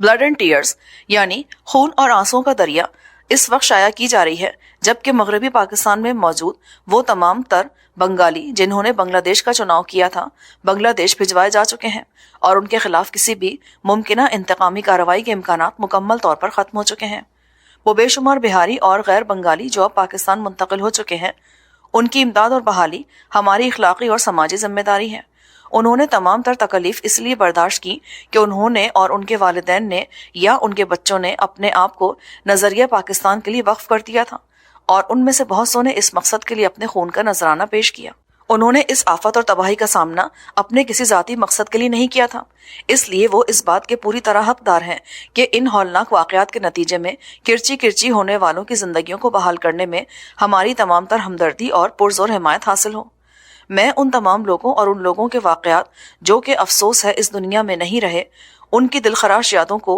بلڈ اینڈ ٹیئرز یعنی خون اور آنسوؤں کا دریا اس وقت شائع کی جا رہی ہے جبکہ مغربی پاکستان میں موجود وہ تمام تر بنگالی جنہوں نے بنگلہ دیش کا چناؤ کیا تھا بنگلہ دیش بھجوائے جا چکے ہیں اور ان کے خلاف کسی بھی ممکنہ انتقامی کارروائی کے امکانات مکمل طور پر ختم ہو چکے ہیں۔ وہ بے شمار بہاری اور غیر بنگالی جو اب پاکستان منتقل ہو چکے ہیں، ان کی امداد اور بحالی ہماری اخلاقی اور سماجی ذمہ داری ہے۔ انہوں نے تمام تر تکالیف اس لیے برداشت کی کہ انہوں نے اور ان کے والدین نے یا ان کے بچوں نے اپنے آپ کو نظریہ پاکستان کے لیے وقف کر دیا تھا، اور ان میں سے بہت سو نے اس مقصد کے لیے اپنے خون کا نذرانہ پیش کیا۔ انہوں نے اس آفت اور تباہی کا سامنا اپنے کسی ذاتی مقصد کے لیے نہیں کیا تھا، اس لیے وہ اس بات کے پوری طرح حقدار ہیں کہ ان ہولناک واقعات کے نتیجے میں کرچی کرچی ہونے والوں کی زندگیوں کو بحال کرنے میں ہماری تمام تر ہمدردی اور پرزور حمایت حاصل ہو۔ میں ان تمام لوگوں اور ان لوگوں کے واقعات جو کہ افسوس ہے اس دنیا میں نہیں رہے، ان کی دلخراش یادوں کو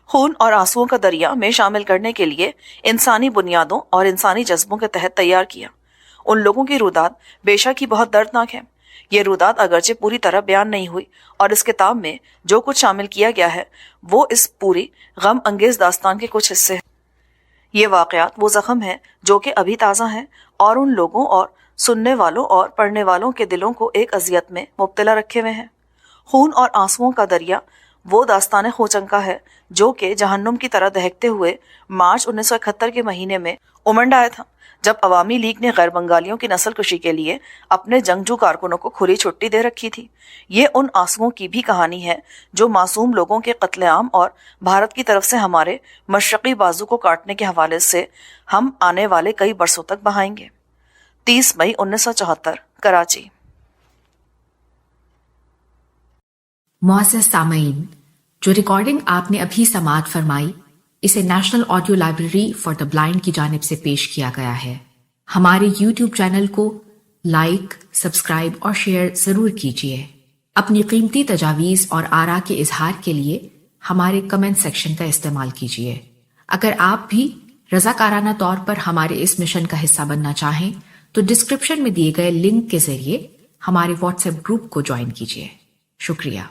خون اور آنسوؤں کا دریا میں شامل کرنے کے لیے انسانی بنیادوں اور انسانی جذبوں کے تحت تیار کیا۔ ان لوگوں کی روداد بے شک ہی بہت دردناک ہے۔ یہ روداد اگرچہ پوری طرح بیان نہیں ہوئی اور اس کتاب میں جو کچھ شامل کیا گیا ہے وہ اس پوری غم انگیز داستان کے کچھ حصے ہیں۔ یہ واقعات وہ زخم ہیں جو کہ ابھی تازہ ہیں اور ان لوگوں اور سننے والوں اور پڑھنے والوں کے دلوں کو ایک اذیت میں مبتلا رکھے ہوئے ہیں۔ خون اور آنسوؤں کا دریا وہ داستان خوچنکا ہے جو کہ جہنم کی طرح دہکتے ہوئے مارچ 1971 کے مہینے میں امنڈ آیا تھا، جب عوامی لیگ نے غیر بنگالیوں کی نسل کشی کے لیے اپنے جنگجو کارکنوں کو کھلی چھٹی دے رکھی تھی۔ یہ ان آنسوؤں کی بھی کہانی ہے جو معصوم لوگوں کے قتل عام اور بھارت کی طرف سے ہمارے مشرقی بازو کو کاٹنے کے حوالے سے ہم آنے والے کئی برسوں تک بہائیں گے۔ 30 مئی 1974 کراچی۔ معزز سامعین، جو ریکارڈنگ آپ نے ابھی سماعت فرمائی اسے national audio library for the blind کی جانب سے پیش کیا گیا ہے۔ ہمارے یوٹیوب چینل کو لائک، سبسکرائب اور شیئر ضرور کیجیے۔ اپنی قیمتی تجاویز اور آراء کے اظہار کے لیے ہمارے کمنٹ سیکشن کا استعمال کیجیے۔ اگر آپ بھی رضاکارانہ طور پر ہمارے اس مشن کا حصہ بننا چاہیں تو ڈسکرپشن میں دیے گئے لنک کے ذریعے ہمارے واٹس ایپ گروپ کو جوائن کیجیے۔ شکریہ۔